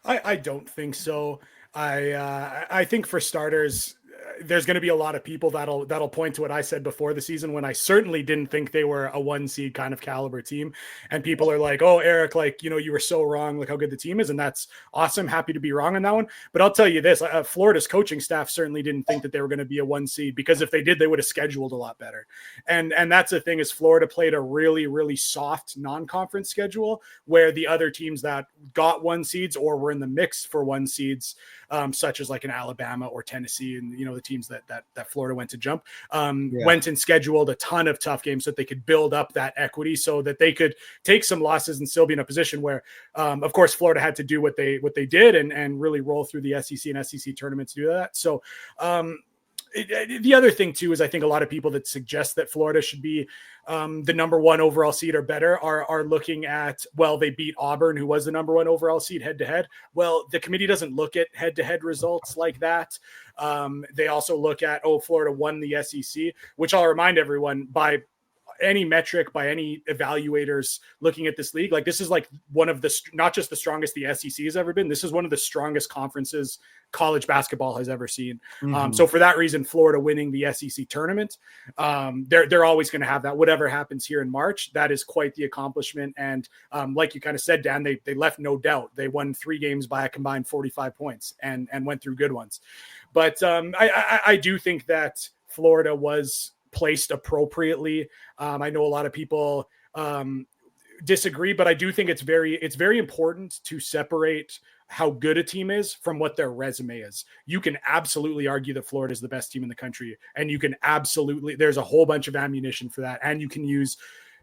I don't think so. I think for starters, there's going to be a lot of people that'll point to what I said before the season when I certainly didn't think they were a 1 seed kind of caliber team. And people are like, oh, Eric, like, you were so wrong, like how good the team is. And that's awesome. Happy to be wrong on that one. But I'll tell you this, Florida's coaching staff certainly didn't think that they were going to be a 1 seed, because if they did, they would have scheduled a lot better. And that's the thing, is Florida played a really, really soft non-conference schedule where the other teams that got 1 seeds or were in the mix for 1 seeds, such as like an Alabama or Tennessee, and the teams that Florida went to jump, went and scheduled a ton of tough games so that they could build up that equity, so that they could take some losses and still be in a position where, of course, Florida had to do what they did and really roll through the SEC and SEC tournaments to do that. So the other thing too is I think a lot of people that suggest that Florida should be the number 1 overall seed or better are looking at, well, they beat Auburn, who was the number 1 overall seed, head to head. Well, the committee doesn't look at head to head results like that. They also look at, Florida won the SEC, which I'll remind everyone, by any metric, by any evaluators looking at this league, like this is like one of the, not just the strongest the SEC has ever been, this is one of the strongest conferences college basketball has ever seen. So for that reason, Florida winning the SEC tournament, they're always going to have that. Whatever happens here in March, that is quite the accomplishment. And like you kind of said, Dan, they left no doubt. They won 3 games by a combined 45 points and went through good ones. But I do think that Florida was placed appropriately. I know a lot of people disagree, but I do think it's very important to separate how good a team is from what their resume is. You can absolutely argue that Florida is the best team in the country, and you can absolutely, there's a whole bunch of ammunition for that. And you can use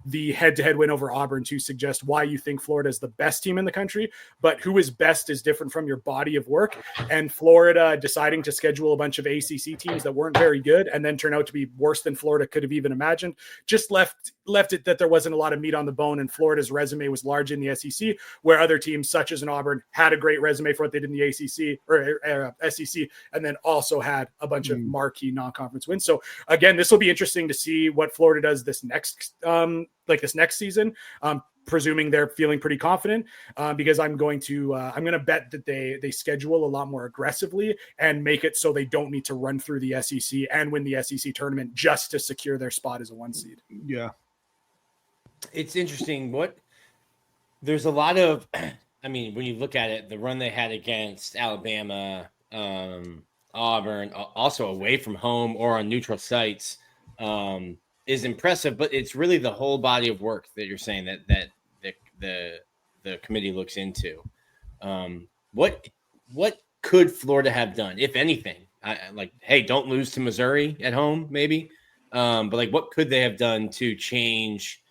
the head-to-head win over Auburn to suggest why you think Florida is the best team in the country, but who is best is different from your body of work. And Florida deciding to schedule a bunch of ACC teams that weren't very good and then turn out to be worse than Florida could have even imagined, just left it that there wasn't a lot of meat on the bone, and Florida's resume was large in the SEC, where other teams such as an Auburn had a great resume for what they did in the ACC or SEC, and then also had a bunch of marquee non-conference wins. So again, this will be interesting to see what Florida does this next season, presuming they're feeling pretty confident, because I'm going to bet that they schedule a lot more aggressively and make it so they don't need to run through the SEC and win the SEC tournament just to secure their spot as a 1 seed. Yeah. It's interesting. There's a lot of, I mean, when you look at it, the run they had against Alabama, Auburn, also away from home or on neutral sites, is impressive. But it's really the whole body of work that you're saying that the committee looks into. What could Florida have done, if anything? Like, hey, don't lose to Missouri at home, maybe. But like, what could they have done to change?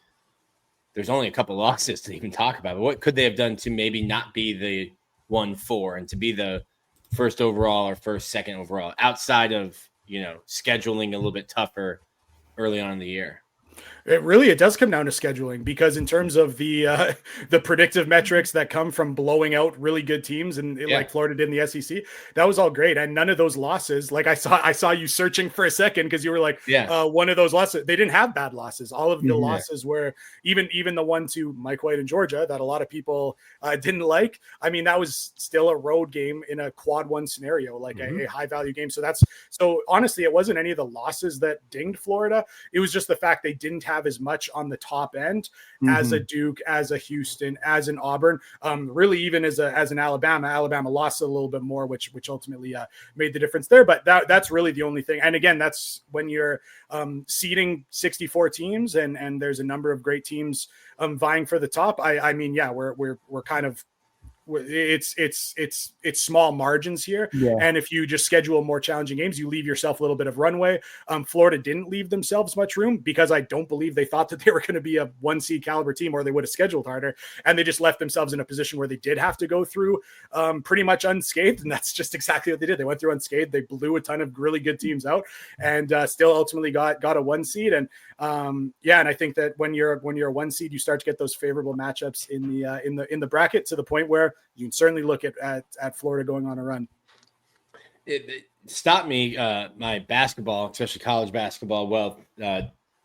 There's only a couple losses to even talk about, but what could they have done to maybe not be the 1-4 and to be the first overall or second overall, outside of, scheduling a little bit tougher early on in the year? It does come down to scheduling, because in terms of the predictive metrics that come from blowing out really good teams and like Florida did in the SEC, that was all great. And none of those losses, like I saw you searching for a second because you were like, one of those losses, they didn't have bad losses. All of the losses were even the one to Mike White in Georgia that a lot of people didn't like. I mean, that was still a road game in a quad one scenario, like a high value game. So honestly, it wasn't any of the losses that dinged Florida. It was just the fact they didn't have as much on the top end as a Duke, as a Houston, as an Auburn, really even as an Alabama lost a little bit more, which ultimately made the difference there. But that's really the only thing. And again, that's when you're seeding 64 teams and there's a number of great teams vying for the top. I mean, we're kind of, it's small margins here. And if you just schedule more challenging games, you leave yourself a little bit of runway. Florida didn't leave themselves much room, because I don't believe they thought that they were going to be a 1 seed caliber team, or they would have scheduled harder. And they just left themselves in a position where they did have to go through pretty much unscathed. And that's just exactly what they did. They went through unscathed. They blew a ton of really good teams out, and still ultimately got a 1 seed. And and I think that when you're a 1 seed, you start to get those favorable matchups in the bracket, to the point where you can certainly look at Florida going on a run. It stopped me. My basketball, especially college basketball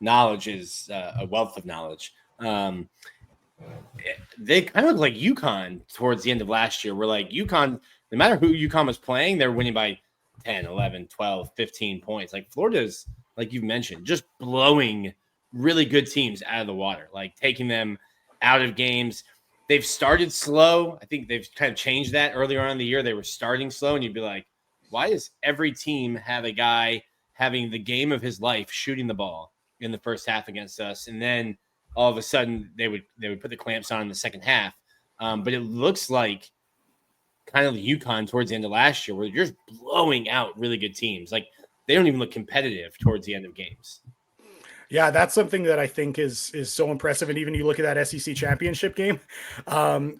knowledge is a wealth of knowledge. They kind of look like UConn towards the end of last year. We're like UConn, no matter who UConn was playing, they're winning by 10, 11, 12, 15 points. Like Florida's, like you've mentioned, just blowing really good teams out of the water, like taking them out of games. They've started slow. I think they've kind of changed that. Earlier on in the year, they were starting slow, and you'd be like, why does every team have a guy having the game of his life shooting the ball in the first half against us? And then all of a sudden they would put the clamps on in the second half. But it looks like kind of the UConn towards the end of last year, where they're just blowing out really good teams. Like, they don't even look competitive towards the end of games. Yeah, that's something that I think is so impressive. And even you look at that SEC championship game,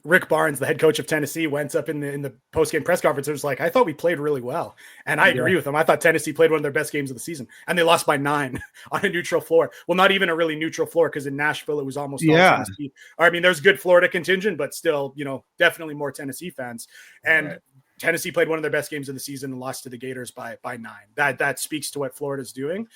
Rick Barnes, the head coach of Tennessee, went up in the post-game press conference and was like, I thought we played really well. And I agree with him. I thought Tennessee played one of their best games of the season, and they lost by 9 on a neutral floor. Well, not even a really neutral floor, because in Nashville, it was almost all Tennessee. I mean, there's good Florida contingent, but still, definitely more Tennessee fans. And Tennessee played one of their best games of the season and lost to the Gators by 9. That speaks to what Florida's doing.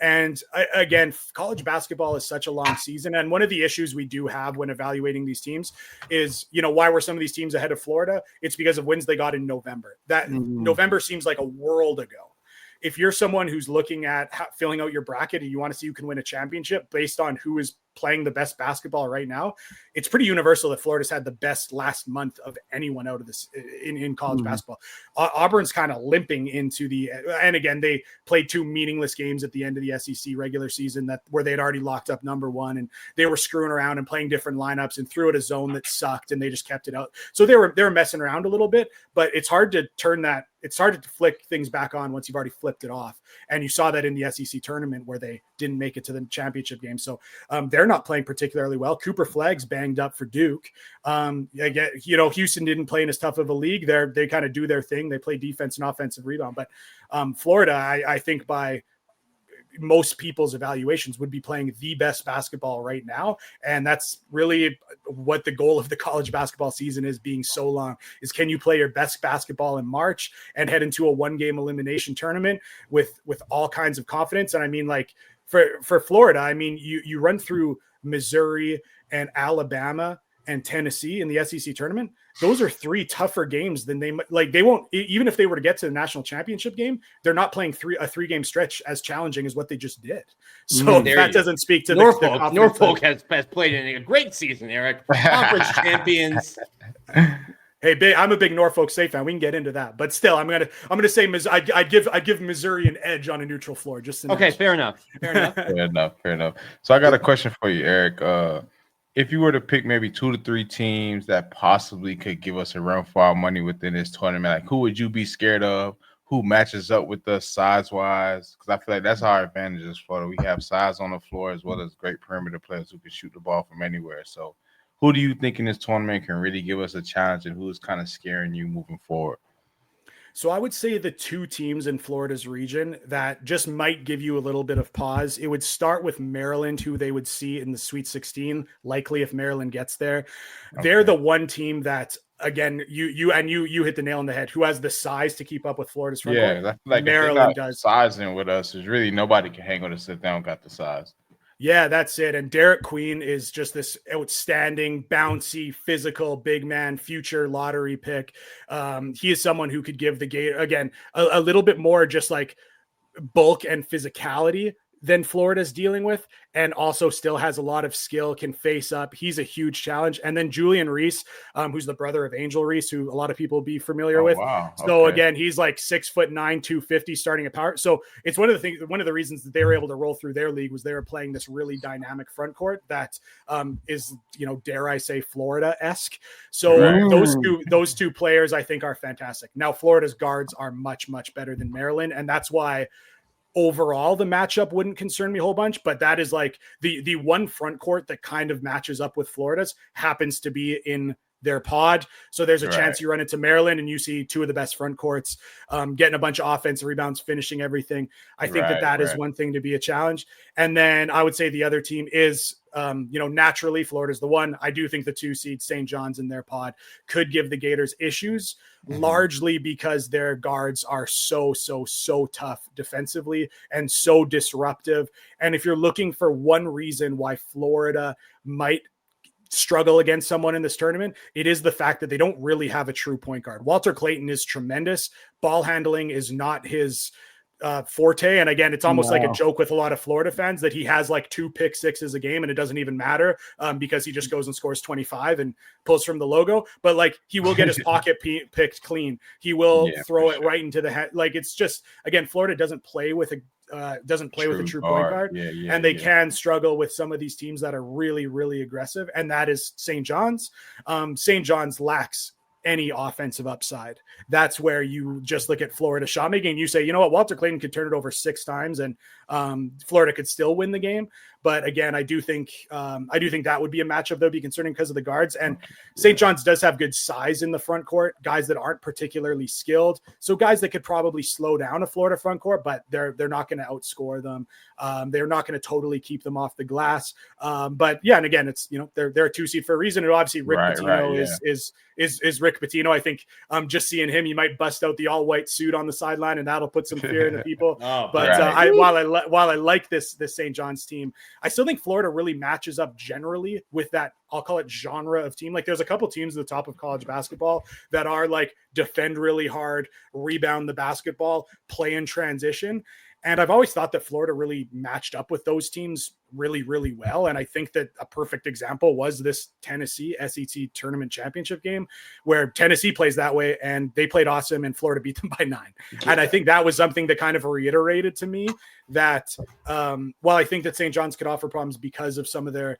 And again, college basketball is such a long season. And one of the issues we do have when evaluating these teams is, why were some of these teams ahead of Florida? It's because of wins they got in November. That November seems like a world ago. If you're someone who's looking at filling out your bracket and you want to see who can win a championship based on who is playing the best basketball right now, it's pretty universal that Florida's had the best last month of anyone out of this in college basketball. Auburn's kind of limping into and again, they played 2 meaningless games at the end of the SEC regular season where they had already locked up number 1, and they were screwing around and playing different lineups and threw at a zone that sucked, and they just kept it out. So they were messing around a little bit, but it's hard to turn that. It's hard to flick things back on once you've already flipped it off. And you saw that in the SEC tournament where they didn't make it to the championship game. So they're not playing particularly well. Cooper Flagg's banged up for Duke. Again, Houston didn't play in as tough of a league. They kind of do their thing. They play defense and offensive rebound. But Florida, I think by most people's evaluations, would be playing the best basketball right now. And that's really what the goal of the college basketball season is, being so long, is can you play your best basketball in March and head into a 1-game elimination tournament with all kinds of confidence? And I mean, like for Florida, I mean, you run through Missouri and Alabama and Tennessee in the SEC tournament, those are 3 tougher games than they won't, even if they were to get to the national championship game, they're not playing a 3-game stretch as challenging as what they just did. So that doesn't speak to Norfolk. Norfolk has played in a great season, Eric. Conference champions. Hey, I'm a big Norfolk State fan. We can get into that, but still, I'm gonna say I'd give Missouri an edge on a neutral floor. Okay, fair enough. Fair enough. So I got a question for you, Eric. If you were to pick maybe 2 to 3 teams that possibly could give us a run for our money within this tournament, like who would you be scared of? Who matches up with us size-wise? Because I feel like that's our advantage as Florida. We have size on the floor as well as great perimeter players who can shoot the ball from anywhere. So who do you think in this tournament can really give us a challenge, and who is kind of scaring you moving forward? So I would say the 2 teams in Florida's region that just might give you a little bit of pause. It would start with Maryland, who they would see in the Sweet 16, likely if Maryland gets there. Okay. They're the one team that, again, you hit the nail on the head, who has the size to keep up with Florida's front court. Yeah, like Maryland does. Sizing with us is really nobody can hang with us if they don't got the size. Yeah, that's it. And Derek Queen is just this outstanding, bouncy, physical, big man, future lottery pick. He is someone who could give the Gator, again, a little bit more just like bulk and physicality than Florida's dealing with, and also still has a lot of skill, can face up. He's a huge challenge. And then Julian Reese, who's the brother of Angel Reese, who a lot of people will be familiar with. Wow. Okay. So again, he's like 6'9", 250 starting at power. So it's one of the reasons that they were able to roll through their league was they were playing this really dynamic front court that is, dare I say, Florida-esque. So those two players I think are fantastic. Now Florida's guards are much, much better than Maryland. And that's why overall the matchup wouldn't concern me a whole bunch, but that is like the one front court that kind of matches up with Florida's happens to be in their pod. So there's a chance you run into Maryland and you see 2 of the best front courts getting a bunch of offensive rebounds, finishing everything. I think that is one thing to be a challenge. And then I would say the other team is, naturally Florida's the one. I do think the 2 seed St. John's in their pod could give the Gators issues, largely because their guards are so tough defensively and so disruptive. And if you're looking for one reason why Florida might struggle against someone in this tournament, it is the fact that they don't really have a true point guard. Walter Clayton is tremendous. Ball handling is not his forte. And again, it's almost like a joke with a lot of Florida fans that he has like 2 pick sixes a game and it doesn't even matter because he just goes and scores 25 and pulls from the logo. But like he will get his pocket picked clean. He will throw it right into the head. Like it's just, again, Florida doesn't play with a true point guard. And they can struggle with some of these teams that are really, really aggressive. And that is St. John's. St. John's lacks any offensive upside. That's where you just look at Florida shot making and you say, you know what, Walter Clayton could turn it over 6 times and Florida could still win the game. But again, I do think that would be a matchup that would be concerning because of the guards. And St. John's does have good size in the front court, guys that aren't particularly skilled. So guys that could probably slow down a Florida front court, but they're not going to outscore them. They're not going to totally keep them off the glass. But yeah, and again, it's, they're a 2 seed for a reason. And obviously Rick Pitino is Rick Pitino. I think just seeing him, you might bust out the all white suit on the sideline and that'll put some fear into people. While I like this St. John's team, I still think Florida really matches up generally with that, I'll call it genre of team. Like there's a couple teams at the top of college basketball that are like defend really hard, rebound the basketball, play in transition. And I've always thought that Florida really matched up with those teams really, really well. And I think that a perfect example was this Tennessee SEC tournament championship game where Tennessee plays that way and they played awesome and Florida beat them by 9. And I think that was something that kind of reiterated to me that while I think that St. John's could offer problems because of some of their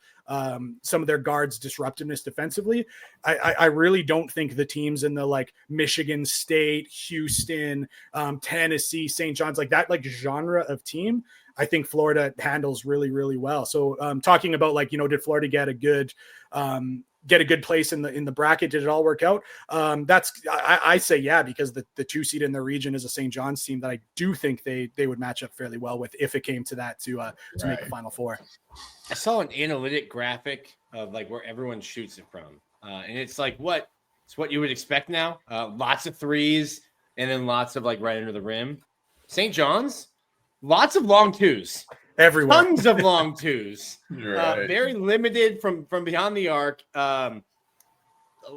guards' disruptiveness defensively, I really don't think the teams in the like Michigan State, Houston, Tennessee, St. John's, like that like genre of team, I think Florida handles really, really well. So talking about like, did Florida get a good place in the bracket? Did it all work out? I say, yeah, because the 2 seed in the region is a St. John's team that I do think they would match up fairly well with if it came to that to make a Final Four. I saw an analytic graphic of like where everyone shoots it from. And it's like, it's what you would expect now. Lots of threes and then lots of like right under the rim. St. John's, lots of long 2s. Everywhere. Tons of long 2s. Very limited from beyond the arc.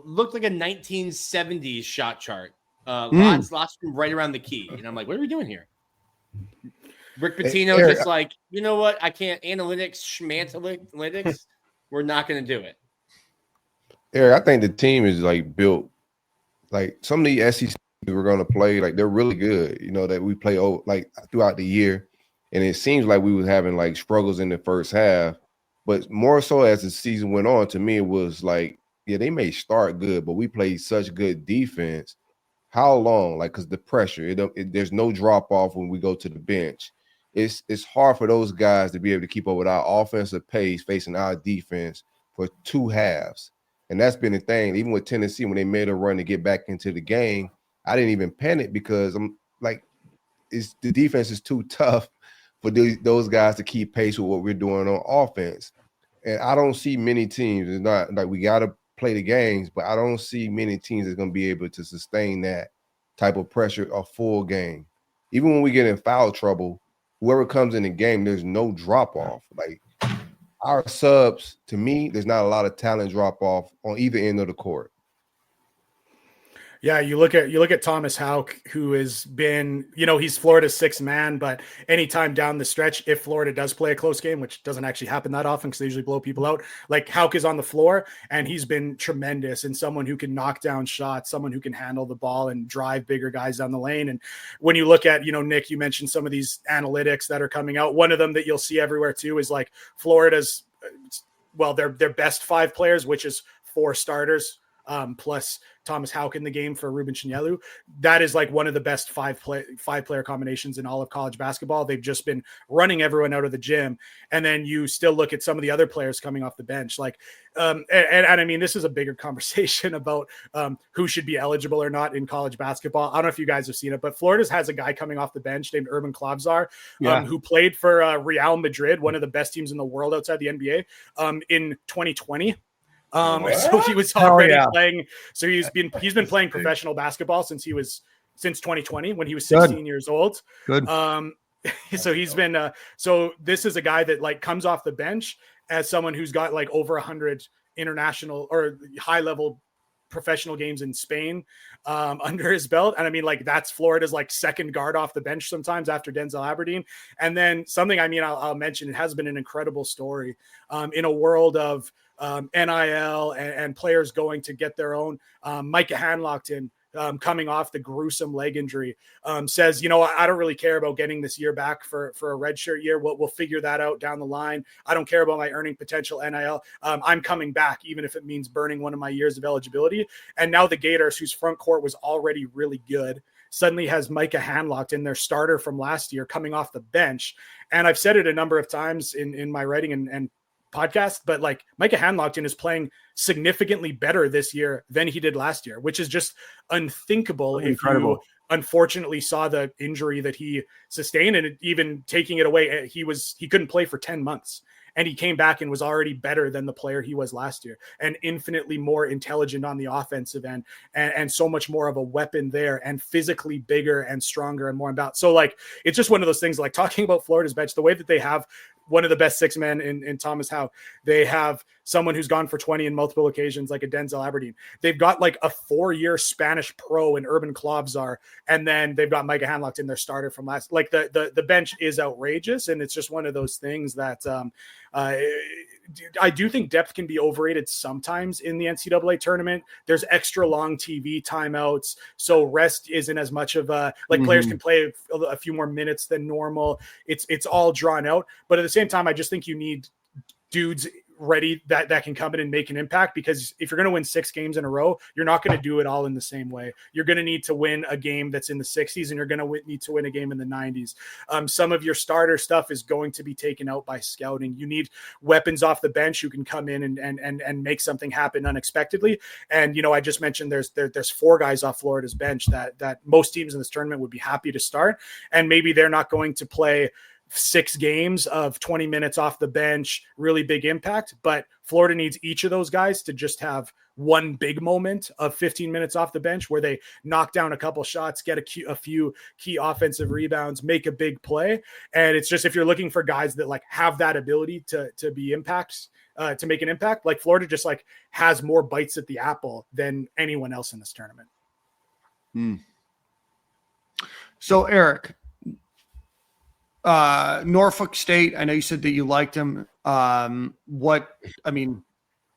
looked like a 1970s shot chart. Lots from right around the key. And I'm like, what are we doing here? Rick Pitino just like, you know what? I can't analytics. We're not going to do it. Eric, I think the team is like built like some of the SEC we're going to play. Like they're really good, that we play like throughout the year. And it seems like we was having like struggles in the first half, but more so as the season went on, to me, it was like, yeah, they may start good, but we played such good defense. How long? Like, because the pressure, there's no drop off when we go to the bench. It's hard for those guys to be able to keep up with our offensive pace facing our defense for two halves. And that's been the thing. Even with Tennessee, when they made a run to get back into the game, I didn't even panic because I'm like, the defense is too tough for those guys to keep pace with what we're doing on offense. And I don't see many teams. It's not like we got to play the games, but I don't see many teams that's going to be able to sustain that type of pressure a full game. Even when we get in foul trouble, whoever comes in the game, there's no drop-off. Like our subs, to me, there's not a lot of talent drop-off on either end of the court. Yeah, you look at Thomas Houck, who has been, he's Florida's sixth man, but anytime down the stretch, if Florida does play a close game, which doesn't actually happen that often because they usually blow people out, like Houck is on the floor and he's been tremendous and someone who can knock down shots, someone who can handle the ball and drive bigger guys down the lane. And when you look at, Nick, you mentioned some of these analytics that are coming out. One of them that you'll see everywhere too is like Florida's, their best five players, which is four starters, plus Thomas Houck in the game for Ruben Chinyelu. That is like one of the best five player combinations in all of college basketball. They've just been running everyone out of the gym. And then you still look at some of the other players coming off the bench. Like, and I mean, this is a bigger conversation about who should be eligible or not in college basketball. I don't know if you guys have seen it, but Florida's has a guy coming off the bench named Urban Klobzar, who played for Real Madrid, one of the best teams in the world outside the NBA, in 2020. So he was already playing. So he's been playing professional basketball since 2020 when he was 16 years old. Good. So he's been. So this is a guy that like comes off the bench as someone who's got like over 100 international or high level professional games in Spain under his belt. And I mean, like that's Florida's like second guard off the bench sometimes after Denzel Aberdeen. And then something, I mean, I'll mention, it has been an incredible story in a world of NIL and players going to get their own. Micah Hanlockton, coming off the gruesome leg injury, says, I don't really care about getting this year back for a redshirt year. We'll figure that out down the line. I don't care about my earning potential NIL. I'm coming back, even if it means burning one of my years of eligibility. And now the Gators, whose front court was already really good, suddenly has Micah Hanlockton, their starter from last year, coming off the bench. And I've said it a number of times in my writing and podcast, but like Micah Hanlockton is playing significantly better this year than he did last year, which is just unthinkable. Incredible. If you unfortunately saw the injury that he sustained, and even taking it away, he couldn't play for 10 months. And he came back and was already better than the player he was last year, and infinitely more intelligent on the offensive end, and so much more of a weapon there, and physically bigger and stronger and more about. So like, it's just one of those things, like talking about Florida's bench, the way that they have one of the best six men in Thomas Houck. They have someone who's gone for 20 in multiple occasions, like a Denzel Aberdeen. They've got like a 4-year Spanish pro in Urban Klobzar, and then they've got Micah Hanlockton, their starter from last. Like the bench is outrageous, and it's just one of those things that I do think depth can be overrated sometimes in the NCAA tournament. There's extra long TV timeouts, so rest isn't as much of a players can play a few more minutes than normal. It's all drawn out, but at the same time, I just think you need dudes ready that can come in and make an impact, because if you're going to win 6 games in a row, you're not going to do it all in the same way. You're going to need to win a game that's in the 60s, and you're going to need to win a game in the 90s. Some of your starter stuff is going to be taken out by scouting. You need weapons off the bench who can come in and make something happen unexpectedly. And, I just mentioned there's 4 guys off Florida's bench that most teams in this tournament would be happy to start. And maybe they're not going to play 6 games of 20 minutes off the bench, really big impact, but Florida needs each of those guys to just have one big moment of 15 minutes off the bench where they knock down a couple shots, get a few key offensive rebounds, make a big play. And it's just, if you're looking for guys that like have that ability to be impacts, to make an impact. Like Florida just like has more bites at the apple than anyone else in this tournament. So Eric, Norfolk State, I know you said that you liked him.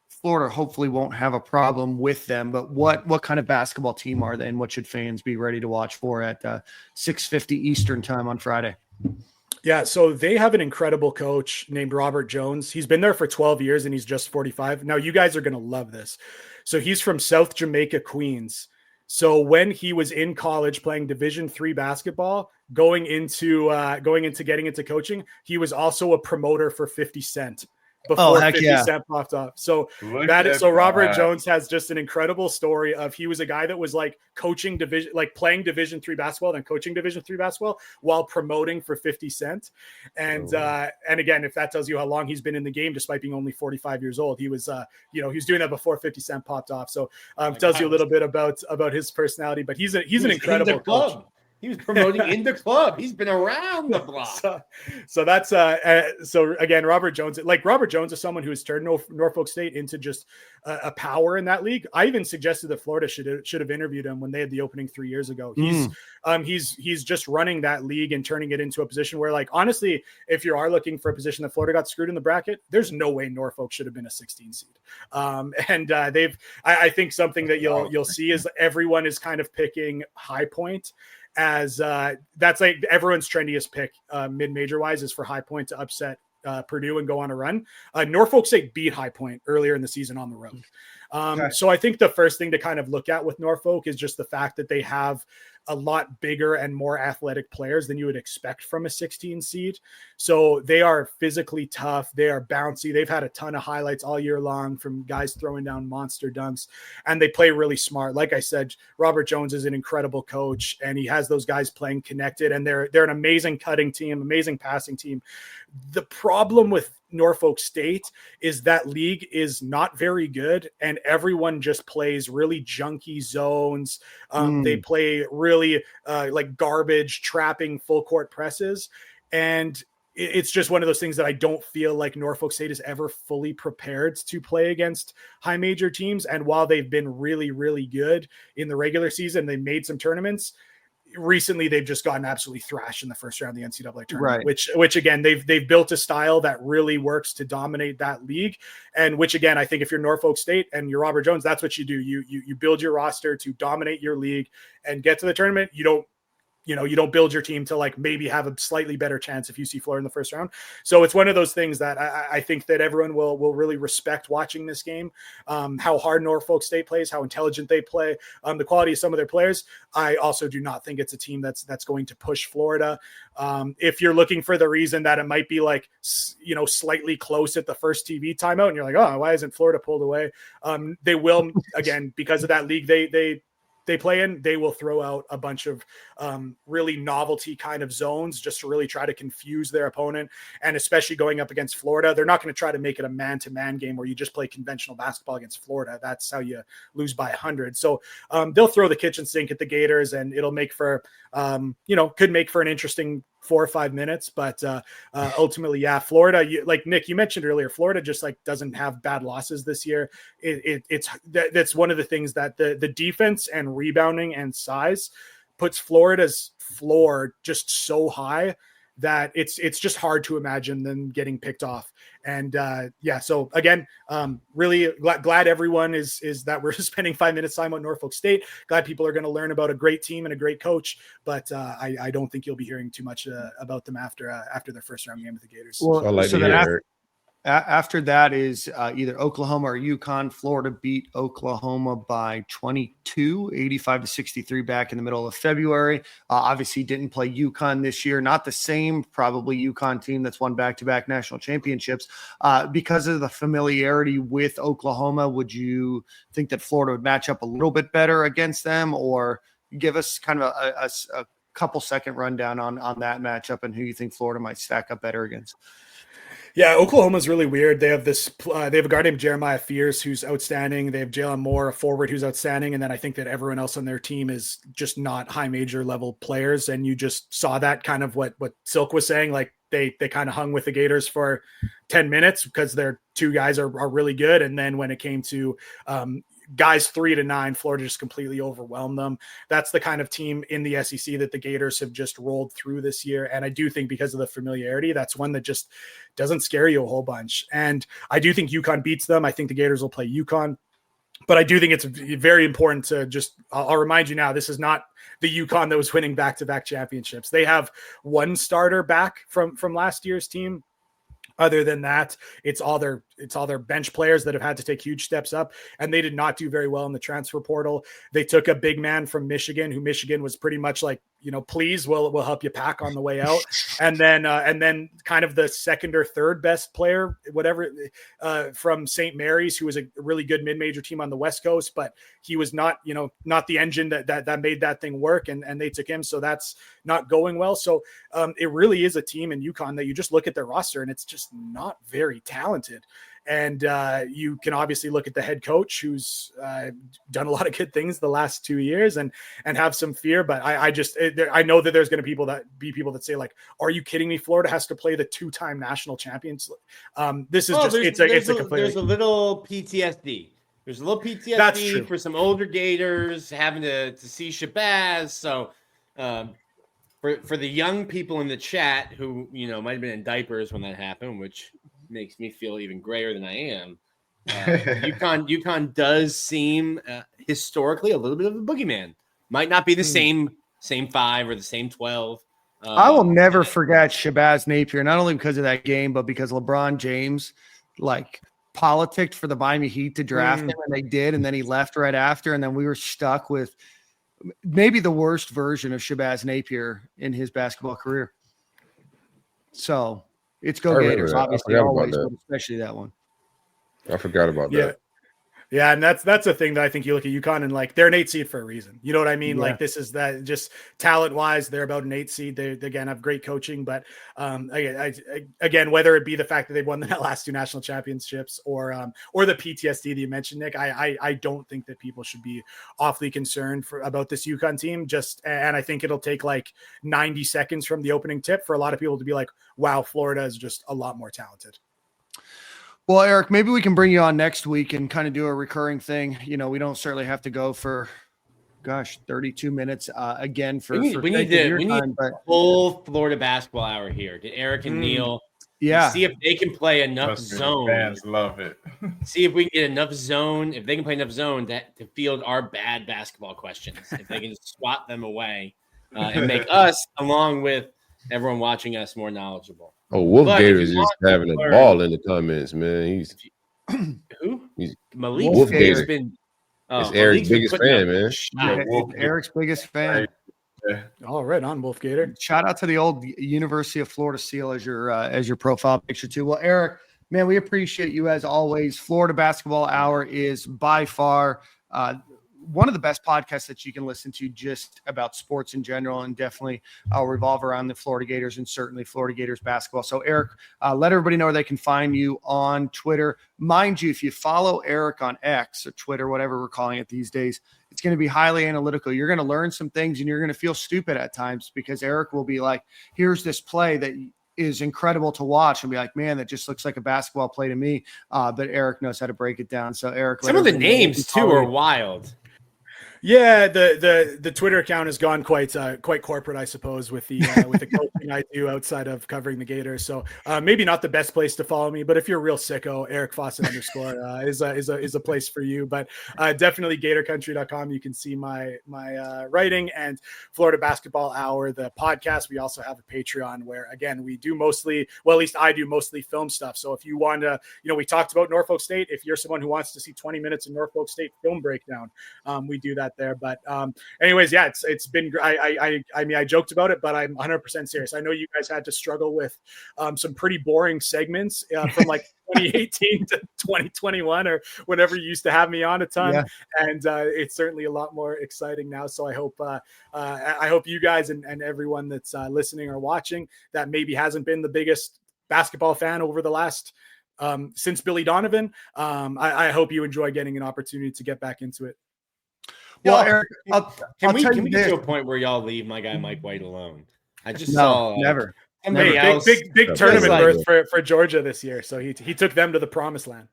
Florida hopefully won't have a problem with them, but what kind of basketball team are they, and what should fans be ready to watch for at 6:50 Eastern time on Friday? Yeah, so they have an incredible coach named Robert Jones. He's been there for 12 years and he's just 45. Now you guys are going to love this. So he's from South Jamaica, Queens. So when he was in college playing Division III basketball, going into getting into coaching, he was also a promoter for 50 Cent. Before 50 Cent popped off. So Robert Jones has just an incredible story of he was a guy that was like playing Division III basketball, then coaching Division III basketball while promoting for 50 Cent. And again, if that tells you how long he's been in the game, despite being only 45 years old, he was he was doing that before 50 Cent popped off. So tells you a little bit about his personality, but he's an incredible coach. He was promoting in the club. He's been around the block. So that's so again, Robert Jones is someone who has turned Norfolk State into just a power in that league. I even suggested that Florida should have interviewed him when they had the opening 3 years ago. He's just running that league and turning it into a position where, like, honestly, if you are looking for a position that Florida got screwed in the bracket, there's no way Norfolk should have been a 16 seed. I think something that you'll see is everyone is kind of picking High Point as that's like everyone's trendiest pick mid-major wise is for High Point to upset Purdue and go on a run. Norfolk State beat High Point earlier in the season on the road. So I think the first thing to kind of look at with Norfolk is just the fact that they have a lot bigger and more athletic players than you would expect from a 16 seed. So they are physically tough. They are bouncy. They've had a ton of highlights all year long from guys throwing down monster dunks, and they play really smart. Like I said, Robert Jones is an incredible coach, and he has those guys playing connected, and they're an amazing cutting team, amazing passing team. The problem with Norfolk State is that league is not very good, and everyone just plays really junky zones. They play really like garbage trapping full court presses, and it's just one of those things that I don't feel like Norfolk State is ever fully prepared to play against high major teams. And while they've been really, really good in the regular season, they made some tournaments. Recently, they've just gotten absolutely thrashed in the first round of the NCAA tournament, right. which again, they've built a style that really works to dominate that league. And which again, I think if you're Norfolk State and you're Robert Jones, that's what you do. You build your roster to dominate your league and get to the tournament. You don't build your team to like maybe have a slightly better chance if you see Florida in the first round. So it's one of those things that I think that everyone will really respect watching this game. How hard Norfolk State plays, how intelligent they play, the quality of some of their players. I also do not think it's a team that's going to push Florida. If you're looking for the reason that it might be like, slightly close at the first TV timeout and you're like, oh, why isn't Florida pulled away? They will, again, because of that league they play in, they will throw out a bunch of really novelty kind of zones just to really try to confuse their opponent. And especially going up against Florida, they're not going to try to make it a man-to-man game where you just play conventional basketball against Florida. That's how you lose by 100. So they'll throw the kitchen sink at the Gators, and it'll make for, could make for an interesting 4 or 5 minutes, but ultimately, yeah, Florida, like Nick, you mentioned earlier, Florida just like doesn't have bad losses this year. That's one of the things that the defense and rebounding and size puts Florida's floor just so high that it's just hard to imagine them getting picked off. And so again, really glad everyone is that we're spending 5 minutes time on Norfolk State. Glad people are going to learn about a great team and a great coach, but I don't think you'll be hearing too much about them after their first round game with the Gators. Well, so then after that is either Oklahoma or UConn. Florida beat Oklahoma by 22, 85-63 back in the middle of February. Obviously didn't play UConn this year. Not the same, probably UConn team that's won back-to-back national championships. Because of the familiarity with Oklahoma, would you think that Florida would match up a little bit better against them, or give us kind of a couple second rundown on that matchup and who you think Florida might stack up better against? Yeah, Oklahoma's really weird. They have a guy named Jeremiah Fierce who's outstanding. They have Jalen Moore, a forward who's outstanding. And then I think that everyone else on their team is just not high major level players. And you just saw that kind of what Silk was saying, like they kind of hung with the Gators for 10 minutes because their two guys are really good. And then when it came to guys 3 to 9, Florida just completely overwhelmed them. That's the kind of team in the SEC that the Gators have just rolled through this year. And I do think because of the familiarity, that's one that just doesn't scare you a whole bunch. And I do think UConn beats them. I think the Gators will play UConn. But I do think it's very important to just, I'll remind you now, this is not the UConn that was winning back-to-back championships. They have one starter back from last year's team. Other than that, it's all their bench players that have had to take huge steps up, and they did not do very well in the transfer portal. They took a big man from Michigan, who Michigan was pretty much like, please, we'll help you pack on the way out. And then kind of the second or third best player, whatever, from St. Mary's, who was a really good mid-major team on the West Coast, but he was not the engine that made that thing work. And they took him. So that's not going well. So it really is a team in UConn that you just look at their roster and it's just not very talented. And you can obviously look at the head coach, who's done a lot of good things the last 2 years, and have some fear. But I know that there's going to be people that say, like, "Are you kidding me? Florida has to play the 2-time national champions." This is there's a little PTSD. There's a little PTSD for some older Gators having to see Shabazz. So for the young people in the chat who might have been in diapers when that happened, which makes me feel even grayer than I am. UConn does seem historically a little bit of a boogeyman. Might not be the same 5 or the same 12. I will never forget Shabazz Napier, not only because of that game, but because LeBron James politicked for the Miami Heat to draft him, and they did, and then he left right after, and then we were stuck with maybe the worst version of Shabazz Napier in his basketball career. So it's go Gators, obviously, always, but especially that one. I forgot about that. Yeah, and that's the thing that I think you look at UConn and they're an 8 seed for a reason. You know what I mean? Yeah. This is that just talent-wise, they're about an 8 seed. They again have great coaching, but again, whether it be the fact that they've won the last 2 national championships or the PTSD that you mentioned, Nick, I don't think that people should be awfully concerned about this UConn team. And I think it'll take 90 seconds from the opening tip for a lot of people to be like, "Wow, Florida is just a lot more talented." Well, Eric, maybe we can bring you on next week and kind of do a recurring thing. We don't certainly have to go for, 32 minutes again for we need a full Florida basketball hour here. Get Eric and Neil. Yeah. See if they can play enough zone. Fans love it. See if we can get enough zone. If they can play enough zone to field our bad basketball questions. If they can swat them away and make us, along with everyone watching us, more knowledgeable. Oh, Wolf Gator is just having a ball in the comments, man. Who? Malik Wolf Gator. It's Eric's biggest fan, man. Eric's biggest fan. All right, on Wolf Gator. Shout out to the old University of Florida Seal as your profile picture too. Well, Eric, man, we appreciate you as always. Florida Basketball Hour is by far one of the best podcasts that you can listen to just about sports in general, and definitely revolve around the Florida Gators and certainly Florida Gators basketball. So Eric, let everybody know where they can find you on Twitter. Mind you, if you follow Eric on X or Twitter, whatever we're calling it these days, it's going to be highly analytical. You're going to learn some things and you're going to feel stupid at times because Eric will be like, here's this play that is incredible to watch and be like, man, that just looks like a basketball play to me. But Eric knows how to break it down. So Eric, some of the names too are wild. Yeah, the Twitter account has gone quite corporate, I suppose, with the coaching I do outside of covering the Gators. So maybe not the best place to follow me, but if you're a real sicko, Eric Fawcett _ is a place for you. But definitely GatorCountry.com. You can see my writing, and Florida Basketball Hour, the podcast. We also have a Patreon where again we do mostly, well, at least I do mostly film stuff. So if you want to, we talked about Norfolk State. If you're someone who wants to see 20 minutes of Norfolk State film breakdown, we do that there. But anyways, yeah, it's been, I mean, I joked about it, but I'm 100% serious. I know you guys had to struggle with some pretty boring segments from 2018 to 2021 or whenever you used to have me on a ton. Yeah. And it's certainly a lot more exciting now. So I hope you guys and everyone that's listening or watching that maybe hasn't been the biggest basketball fan over the last since Billy Donovan. I hope you enjoy getting an opportunity to get back into it. Well, Eric, can we get to a point where y'all leave my guy Mike White alone? I just saw never. Somebody else. Big tournament berth for Georgia this year. So he took them to the promised land.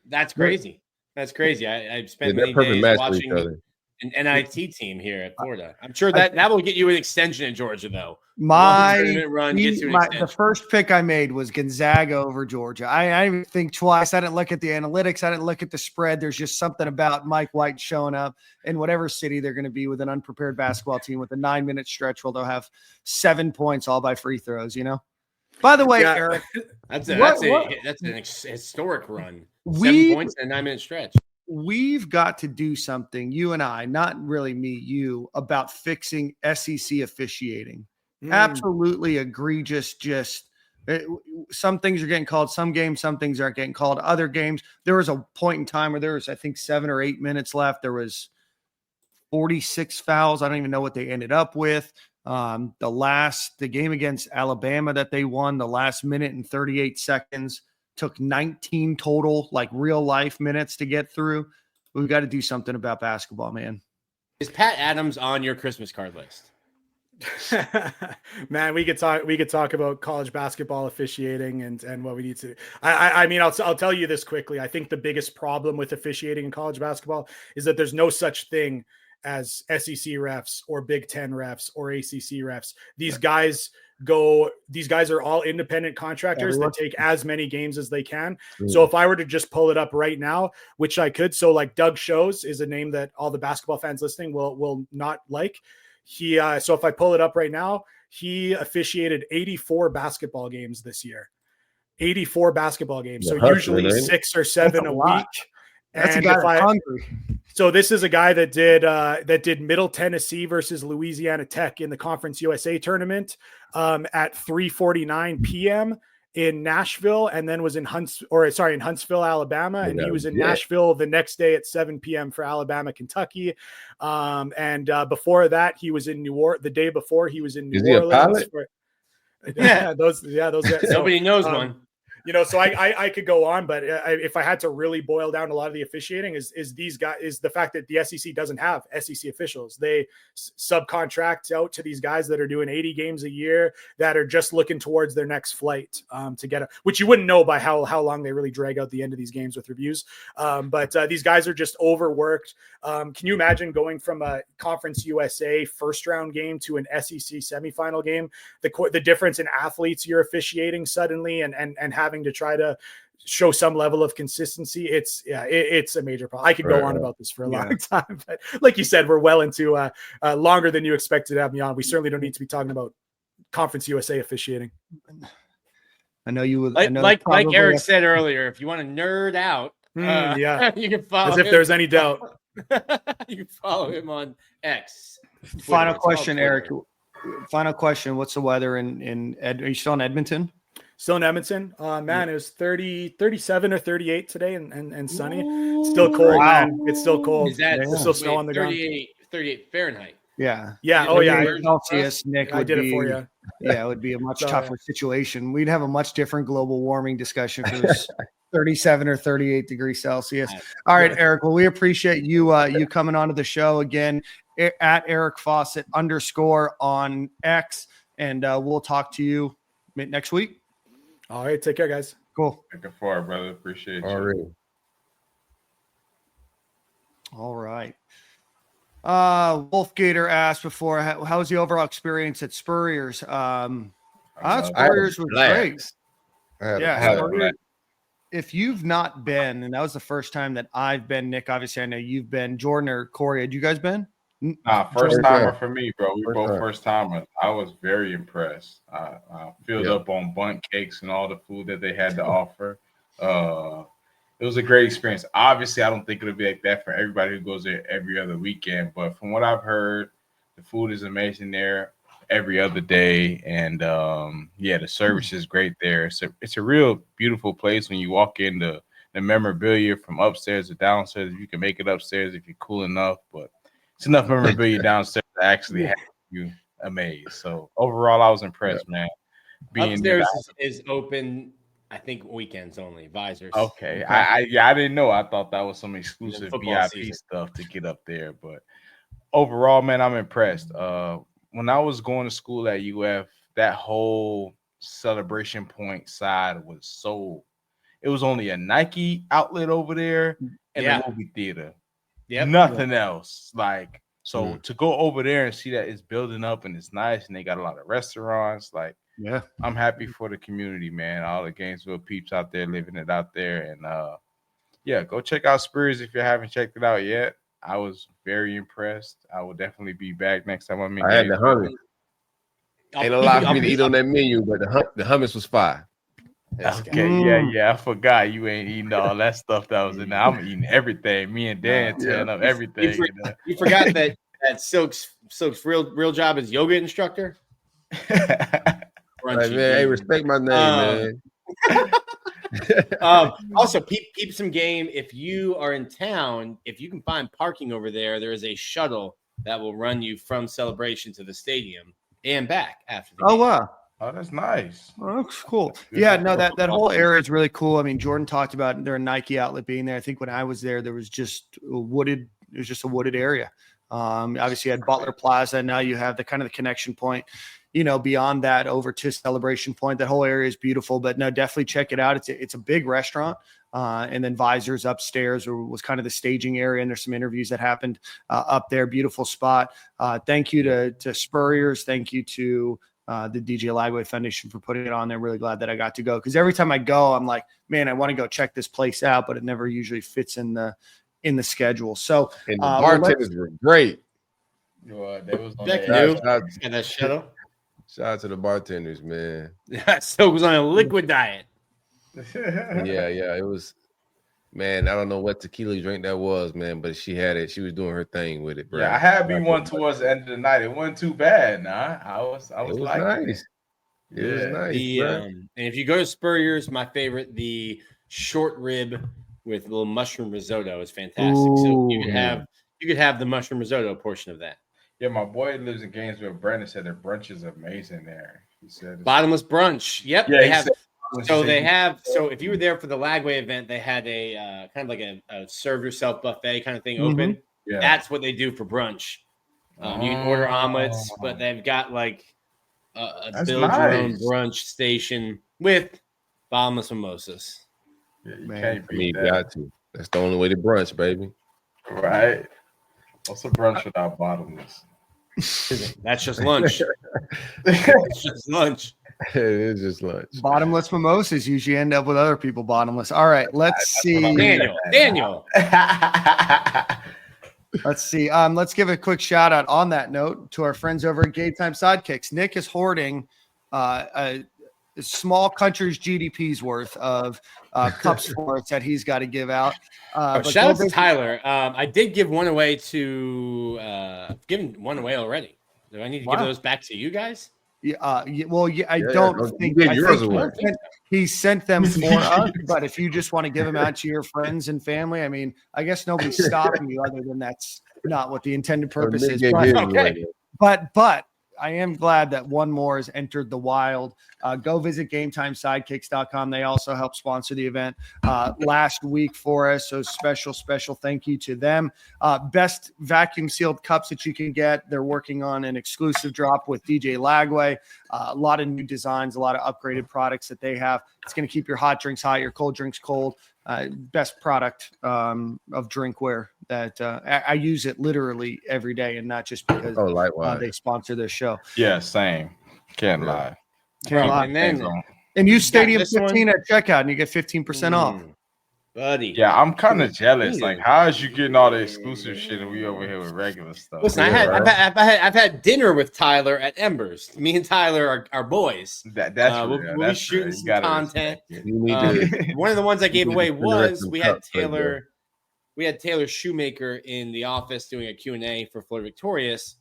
That's crazy. That's crazy. I've spent They're many perfect days match for watching each other. an NIT team here at Florida. I'm sure that will get you an extension in Georgia, though. The first pick I made was Gonzaga over Georgia. I didn't think twice. I didn't look at the analytics. I didn't look at the spread. There's just something about Mike White showing up in whatever city they're going to be with an unprepared basketball team with a 9-minute stretch where they'll have 7 points all by free throws, you know? By the way, Eric, that's an historic run. 7 points in a 9-minute stretch. We've got to do something, you and I, not really me, you, about fixing SEC officiating. Absolutely egregious. Some things are getting called, some games, some things aren't getting called. Other games, there was a point in time where there was, I think, 7 or 8 minutes left. There was 46 fouls. I don't even know what they ended up with. The game against Alabama that they won, the last minute and 38 seconds took 19 total, like real life minutes to get through. We've got to do something about basketball, man. Is Pat Adams on your Christmas card list? Man, we could talk about college basketball officiating and what we need to. I mean, I'll tell you this quickly. I think the biggest problem with officiating in college basketball is that there's no such thing as SEC refs or Big Ten refs or ACC refs. These guys are all independent contractors that take as many games as they can. So if I were to just pull it up right now, which I could, so like Doug Shows is a name that all the basketball fans listening will not like. So if I pull it up right now, he officiated 84 basketball games this year. 84 basketball games. So usually 6 or 7 a week. That's a guy hungry. So this is a guy that did Middle Tennessee versus Louisiana Tech in the Conference USA tournament at 3:49 p.m. in Nashville, and then was in Huntsville, Alabama, and he was in Nashville the next day at 7 p.m. for Alabama, Kentucky. And before that, he was in New Orleans. The day before, he was in New Orleans. Those Nobody knows one. So I could go on, but if I had to really boil down a lot of the officiating is the fact that the SEC doesn't have SEC officials. They subcontract out to these guys that are doing 80 games a year that are just looking towards their next flight to get which you wouldn't know by how long they really drag out the end of these games with reviews. But these guys are just overworked. Can you imagine going from a Conference USA first round game to an SEC semifinal game? The difference in athletes you're officiating suddenly and having to try to show some level of consistency. It's a major problem. I could go on about this for a long time, but like you said, we're well into longer than you expected to have me on. We certainly don't need to be talking about Conference USA officiating. I know you would. Like Eric said earlier, if you want to nerd out, you can follow. As if there's any doubt. You can follow him on X. Twitter. Final question, Eric. Final question. What's the weather in are you still in Edmonton? Still in Edmonton. Man, it was 37 or 38 today and sunny. It's still cold, man. It's still cold. Is that There's still snow on the 38 Fahrenheit? Yeah. Yeah. Oh, yeah. Celsius, Nick. I did it for you. Yeah, it would be a much tougher situation. We'd have a much different global warming discussion if it was 37 or 38 degrees Celsius. All right, Eric. Well, we appreciate you coming onto the show again at Eric Fawcett _ on X, and we'll talk to you next week. All right. Take care, guys. Cool. Looking forward, brother. Appreciate you. All right. Wolf Gator asked before, how was the overall experience at Spurrier's? Spurrier's was great. If you've not been, and that was the first time that I've been, Nick, obviously I know you've been, Jordan or Corey, had you guys been? Nah, first timer for me, bro. We both first timers. I was very impressed. I filled up on bundt cakes and all the food that they had to offer. It was a great experience. Obviously, I don't think it'll be like that for everybody who goes there every other weekend. But from what I've heard, the food is amazing there every other day. And, the service is great there. It's a real beautiful place when you walk in. The memorabilia from upstairs to downstairs, if you can make it upstairs if you're cool enough. But it's enough memorabilia downstairs to actually have you amazed. So overall, I was impressed, man. Upstairs is open, I think, weekends only. Visors. Okay. I didn't know. I thought that was some exclusive VIP stuff to get up there. But overall, man, I'm impressed. When I was going to school at UF, that whole Celebration Point side was so. It was only a Nike outlet over there and a movie theater. Yep. Nothing else. Like, so to go over there and see that it's building up and it's nice and they got a lot of restaurants. Like, Yeah. I'm happy for the community, man. All the Gainesville peeps out there living it out there. And yeah, go check out Spurs if you haven't checked it out yet. I was very impressed. I will definitely be back next time I'm in I had the Gainesville. hummus. Ain't a lot for me to eat on that menu, but the hummus was fire. Okay, yeah. I forgot you ain't eating all that stuff that was in there. I'm eating everything. Me and Dan tearing up everything. You forgot that Silk's real job is yoga instructor. Like, man, hey, respect my name, man. Also, keep some game. If you are in town, if you can find parking over there, there is a shuttle that will run you from Celebration to the stadium and back after the game. Wow. Oh, that's nice. Oh, that's cool. Yeah, no, that whole area is really cool. I mean, Jordan talked about their Nike outlet being there. I think when I was there was just a wooded area. Obviously you had Butler Plaza. Now you have the kind of the connection point, beyond that over to Celebration Point. That whole area is beautiful, but no, definitely check it out. It's a big restaurant. And then Visors upstairs was kind of the staging area. And there's some interviews that happened up there. Beautiful spot. Thank you to Spurriers. Thank you to the DJ Lagway Foundation for putting it on there. Really glad that I got to go, because every time I go, I'm like, man, I want to go check this place out, but it never usually fits in the schedule. So and the bartenders were great. There was and that shuttle. Shout out to the bartenders, man. Yeah, so it was on a liquid diet. Yeah, it was. Man, I don't know what tequila drink that was, man, but she had it. She was doing her thing with it, bro. Yeah, I had me one towards the end of the night. It wasn't too bad, nah. I was like, nice. It was nice. And if you go to Spurrier's, my favorite, the short rib with a little mushroom risotto is fantastic. Ooh, so you could have the mushroom risotto portion of that. Yeah, my boy lives in Gainesville. Brandon said their brunch is amazing there. He said bottomless brunch. Yep, yeah, they have. So if you were there for the Lagway event, they had a kind of like a serve yourself buffet kind of thing open. Yeah. That's what they do for brunch. You can order omelets, but they've got like a build your own brunch station with bottomless mimosas. Yeah, you can't beat that. Got to. That's the only way to brunch, baby. Right. What's a brunch without bottomless? That's just lunch. It's just lunch. It is just lunch. Bottomless mimosas usually end up with other people bottomless. All right, let's see. Daniel. Let's see. Let's give a quick shout out on that note to our friends over at Game Time Sidekicks. Nick is hoarding a small country's GDP's worth of cups for us that he's got to give out. Shout out to Tyler. I did give one away I've given one away already. Do I need to give those back to you guys? I don't think he sent them for us, but if you just want to give them out to your friends and family, I mean, I guess nobody's stopping you other than that's not what the intended purpose is. But I am glad that one more has entered the wild. Go visit GameTimeSidekicks.com. They also help sponsor the event last week for us. So special thank you to them. Best vacuum sealed cups that you can get. They're working on an exclusive drop with DJ Lagway. A lot of new designs, a lot of upgraded products that they have. It's going to keep your hot drinks hot, your cold drinks cold. Best product of drinkware that I use it literally every day, and not just because they sponsor this show. Yeah, same. Can't lie. And use Stadium 15 at checkout, and you get 15% off. Buddy. Yeah, I'm kind of jealous. Like, how is you getting all the exclusive shit and we over here with regular stuff? Listen, I've had dinner with Tyler at Embers. Me and Tyler are boys. That's we'll be shooting some content. One of the ones I gave away was we had Taylor Shoemaker in the office doing a Q&A for Florida Victorious.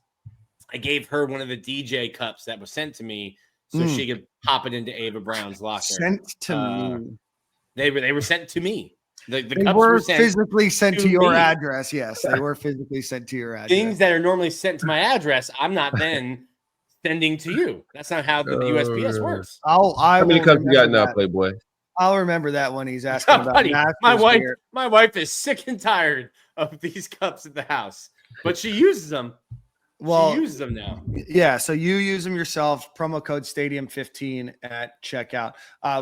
I gave her one of the DJ cups that was sent to me so she could pop it into Ava Brown's locker. Sent to me. They were sent to me. The they cups were sent physically sent to your me. address. Yes, they were physically sent to your address. Things that are normally sent to my address, I'm not then sending to you. That's not how the USPS works. How many cups you got now, Playboy? I'll remember that when he's asking about buddy, my wife is sick and tired of these cups at the house, but she uses them. Well, she uses them now. Yeah, so you use them yourself. Promo code Stadium15 at checkout.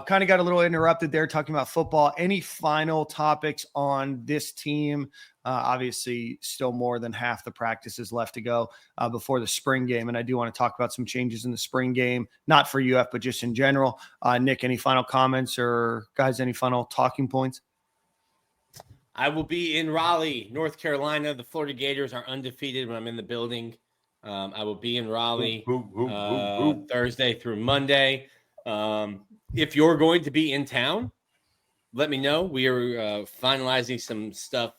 Kind of got a little interrupted there talking about football. Any final topics on this team? Obviously, still more than half the practices left to go before the spring game, and I do want to talk about some changes in the spring game, not for UF, but just in general. Nick, any final comments, or guys, any final talking points? I will be in Raleigh, North Carolina. The Florida Gators are undefeated when I'm in the building. I will be in Raleigh Thursday through Monday. If you're going to be in town, let me know. We are finalizing some stuff,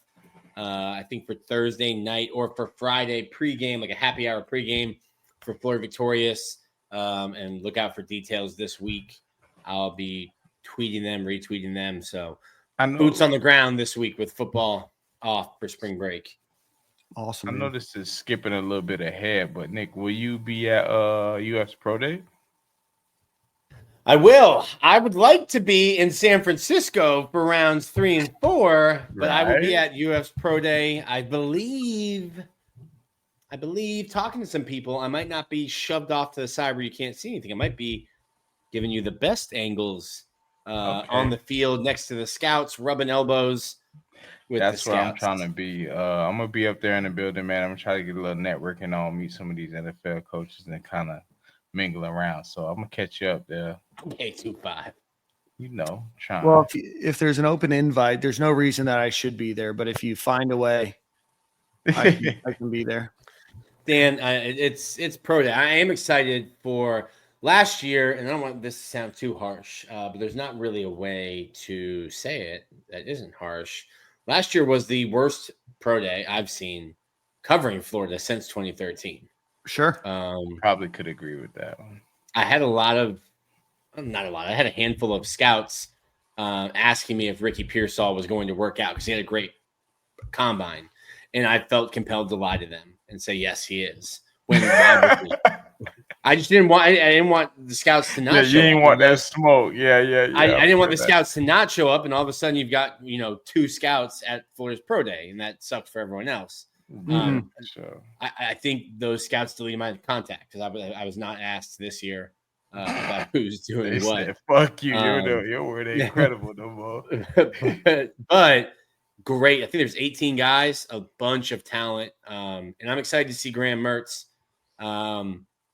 I think, for Thursday night or for Friday pregame, like a happy hour pregame for Florida Victorious. And look out for details this week. I'll be tweeting them, retweeting them. So boots on the ground this week with football off for spring break. Awesome. I know this is skipping a little bit ahead, but Nick, will you be at UF's Pro Day? I will. I would like to be in San Francisco for rounds 3 and 4, but I will be at UF's Pro Day. I believe, talking to some people, I might not be shoved off to the side where you can't see anything. I might be giving you the best angles on the field next to the scouts, rubbing elbows. That's where I'm trying to be. I'm gonna be up there in the building, man. I'm gonna try to get a little networking on, meet some of these NFL coaches, and kind of mingle around. So I'm gonna catch you up there. 825. You know, trying. Well, if there's an open invite, there's no reason that I should be there. But if you find a way, I can be there. Dan, it's Pro Day. I am excited for last year, and I don't want this to sound too harsh, but there's not really a way to say it that isn't harsh. Last year was the worst pro day I've seen covering Florida since 2013. Sure. Probably could agree with that one. I had I had a handful of scouts asking me if Ricky Pearsall was going to work out because he had a great combine. And I felt compelled to lie to them and say, yes, he is. I just didn't want the scouts to not show up. You didn't want that smoke. Yeah. I didn't want the scouts to not show up, and all of a sudden you've got 2 scouts at Florida's Pro Day, and that sucks for everyone else. Sure. I think those scouts deleted my contact because I was not asked this year about who's doing what. Said, fuck you. Your word ain't incredible no more. but great. I think there's 18 guys, a bunch of talent, and I'm excited to see Graham Mertz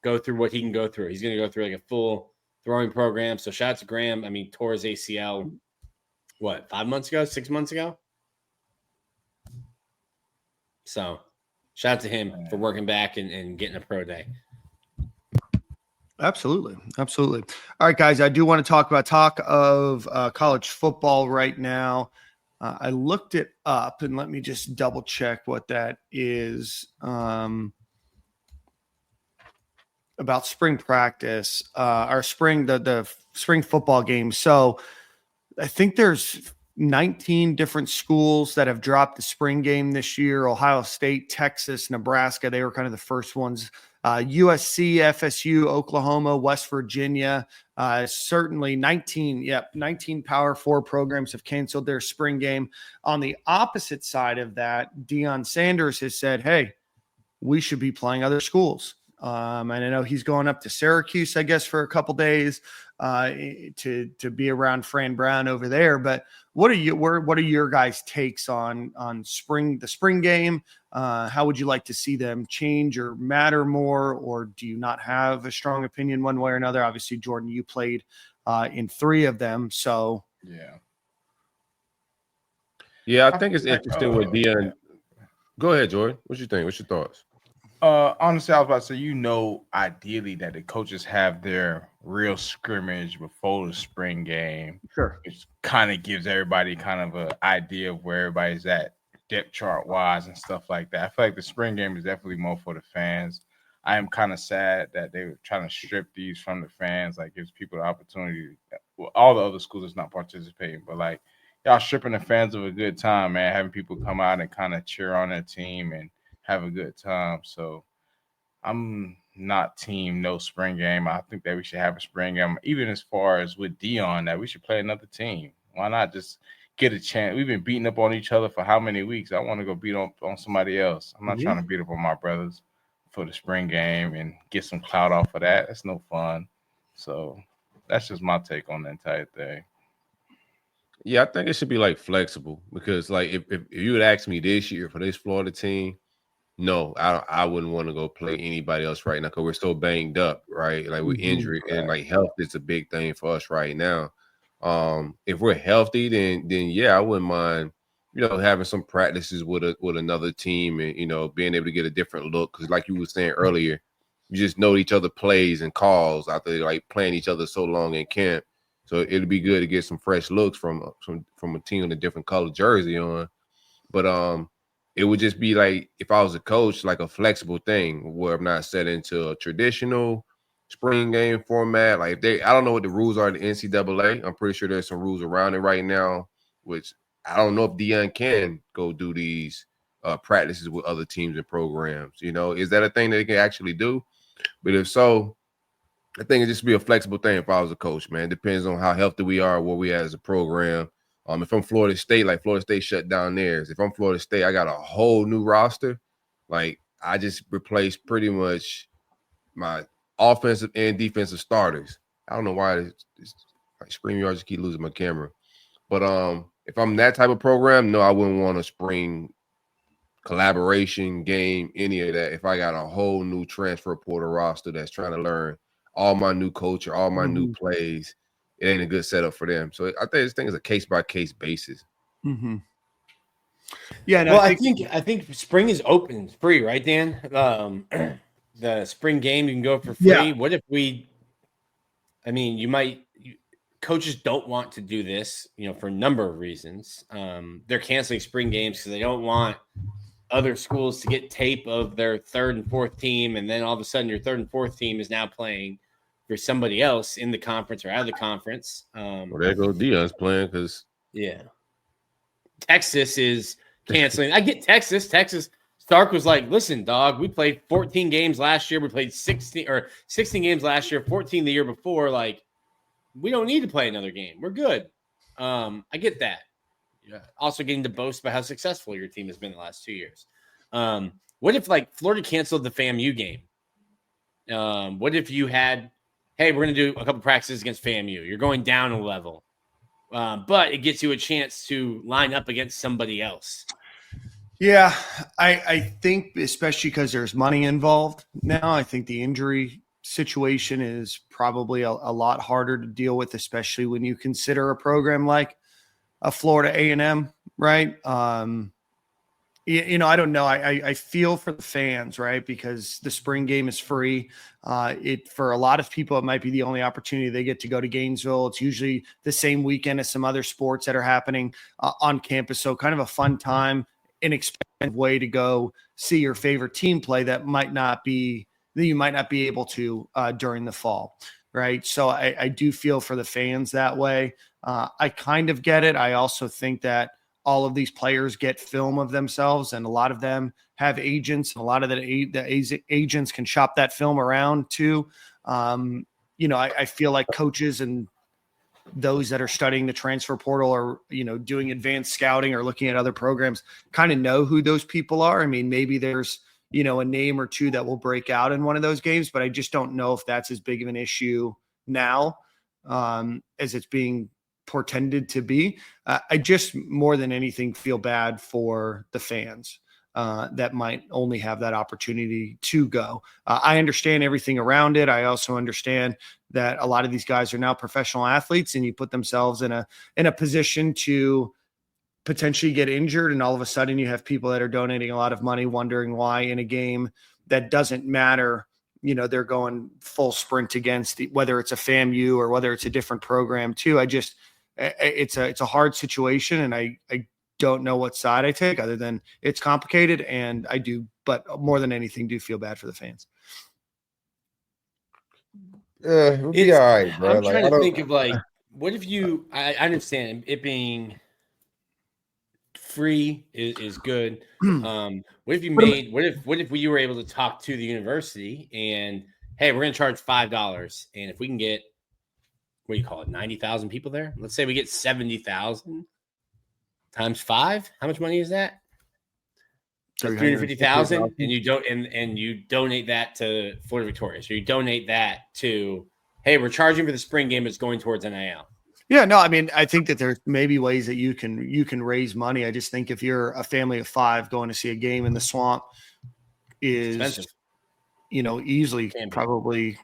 go through what he can go through. He's going to go through like a full throwing program. So shout out to Graham. I mean, tore his ACL, 5 months ago, 6 months ago? So shout out to him for working back and getting a pro day. Absolutely. All right, guys, I do want to talk of college football right now. I looked it up, and let me just double check what that is. About spring practice, our spring, the spring football game. So I think there's 19 different schools that have dropped the spring game this year. Ohio State, Texas, Nebraska. They were kind of the first ones. USC, FSU, Oklahoma, West Virginia. Certainly 19 Power 4 programs have canceled their spring game. On the opposite side of that, Deion Sanders has said, hey, we should be playing other schools. And I know he's going up to Syracuse, I guess, for a couple days to be around Fran Brown over there. But what are your guys' takes on the spring game? How would you like to see them change or matter more, or do you not have a strong opinion one way or another? Obviously, Jordan, you played in 3 of them, so yeah. I think it's interesting with Deion. Go ahead, Jordan. What you think? What's your thoughts? Honestly, I was about to say, ideally that the coaches have their real scrimmage before the spring game. Sure. Which kind of gives everybody kind of an idea of where everybody's at depth chart wise and stuff like that. I feel like the spring game is definitely more for the fans. I am kind of sad that they were trying to strip these from the fans, like gives people the opportunity. Well, all the other schools is not participating, but like y'all stripping the fans of a good time, man, having people come out and kind of cheer on their team and have a good time. So I'm not team no spring game. I think that we should have a spring game, even as far as with Deion, that we should play another team. Why not just get a chance? We've been beating up on each other for how many weeks? I want to go beat on somebody else. I'm not trying to beat up on my brothers. for the spring game and get some clout off of that. That's no fun. So that's just my take on the entire thing. Yeah, I think it should be like flexible because like if you would ask me this year for this Florida team, no, I wouldn't want to go play anybody else right now because we're so banged up, right? Like with injury and like health is a big thing for us right now. If we're healthy, then yeah, I wouldn't mind, having some practices with another team and being able to get a different look. Because like you were saying earlier, you just know each other plays and calls after like playing each other so long in camp. So it'd be good to get some fresh looks from a team with a different color jersey on. But it would just be like if I was a coach, like a flexible thing where I'm not set into a traditional spring game format. Like I don't know what the rules are at the NCAA. I'm pretty sure there's some rules around it right now, which I don't know if Deion can go do these practices with other teams and programs. Is that a thing that they can actually do? But if so, I think it just be a flexible thing if I was a coach, man. It depends on how healthy we are, where we at as a program. If I'm Florida State, like Florida State shut down theirs. If I'm Florida State, I got a whole new roster. Like I just replaced pretty much my offensive and defensive starters. I don't know why it's like screaming. I just keep losing my camera. But if I'm that type of program, no, I wouldn't want a spring collaboration game, any of that. If I got a whole new transfer portal roster that's trying to learn all my new culture, all my new plays, it ain't a good setup for them. So I think this thing is a case by case basis. Yeah. No, well, I think spring is open, it's free, right, Dan? The spring game you can go for free. Yeah. What if coaches don't want to do this, for a number of reasons. They're canceling spring games because they don't want other schools to get tape of their third and fourth team, and then all of a sudden your third and fourth team is now playing for somebody else in the conference or out of the conference. Well, there goes Deion's playing because Texas is canceling. I get Texas. Stark was like, listen, dog, we played 14 games last year. We played 16 games last year, 14 the year before. Like, we don't need to play another game. We're good. I get that. Yeah. Also getting to boast about how successful your team has been the last 2 years. What if like Florida canceled the FAMU game? What if you had, hey, we're going to do a couple practices against FAMU. You're going down a level. But it gets you a chance to line up against somebody else. Yeah, I think especially because there's money involved now, I think the injury situation is probably a lot harder to deal with, especially when you consider a program like a Florida A&M, right? I don't know. I feel for the fans, right? Because the spring game is free. For a lot of people, it might be the only opportunity they get to go to Gainesville. It's usually the same weekend as some other sports that are happening on campus. So kind of a fun time, inexpensive way to go see your favorite team play that you might not be able to during the fall, right? So I do feel for the fans that way. I kind of get it. I also think that all of these players get film of themselves, and a lot of them have agents, and a lot of the agents can shop that film around too. I feel like coaches and those that are studying the transfer portal or, doing advanced scouting or looking at other programs kind of know who those people are. I mean, maybe there's, a name or two that will break out in one of those games, but I just don't know if that's as big of an issue now as it's being portended to be. I just more than anything feel bad for the fans that might only have that opportunity to go. I understand everything around it. I also understand that a lot of these guys are now professional athletes, and you put themselves in a position to potentially get injured, and all of a sudden you have people that are donating a lot of money wondering why in a game that doesn't matter, they're going full sprint against whether it's a FAMU or whether it's a different program too. It's a hard situation, and I don't know what side I take other than it's complicated, and I do, but more than anything, do feel bad for the fans. It'll be all right, bro. I'm trying to think of what if I understand it being free is good. What if you were able to talk to the university and, hey, we're going to charge $5, and if we can get, what do you call it, 90,000 people there? Let's say we get 70,000 times 5. How much money is that? So 350,000, and you don't and you donate that to Florida Victorious, or you donate that to, hey, we're charging for the spring game, it's going towards NIL. Yeah, no, I mean, I think that there's maybe ways that you can raise money. I just think if you're a family of 5 going to see a game in the Swamp is Expensive. Easily probably,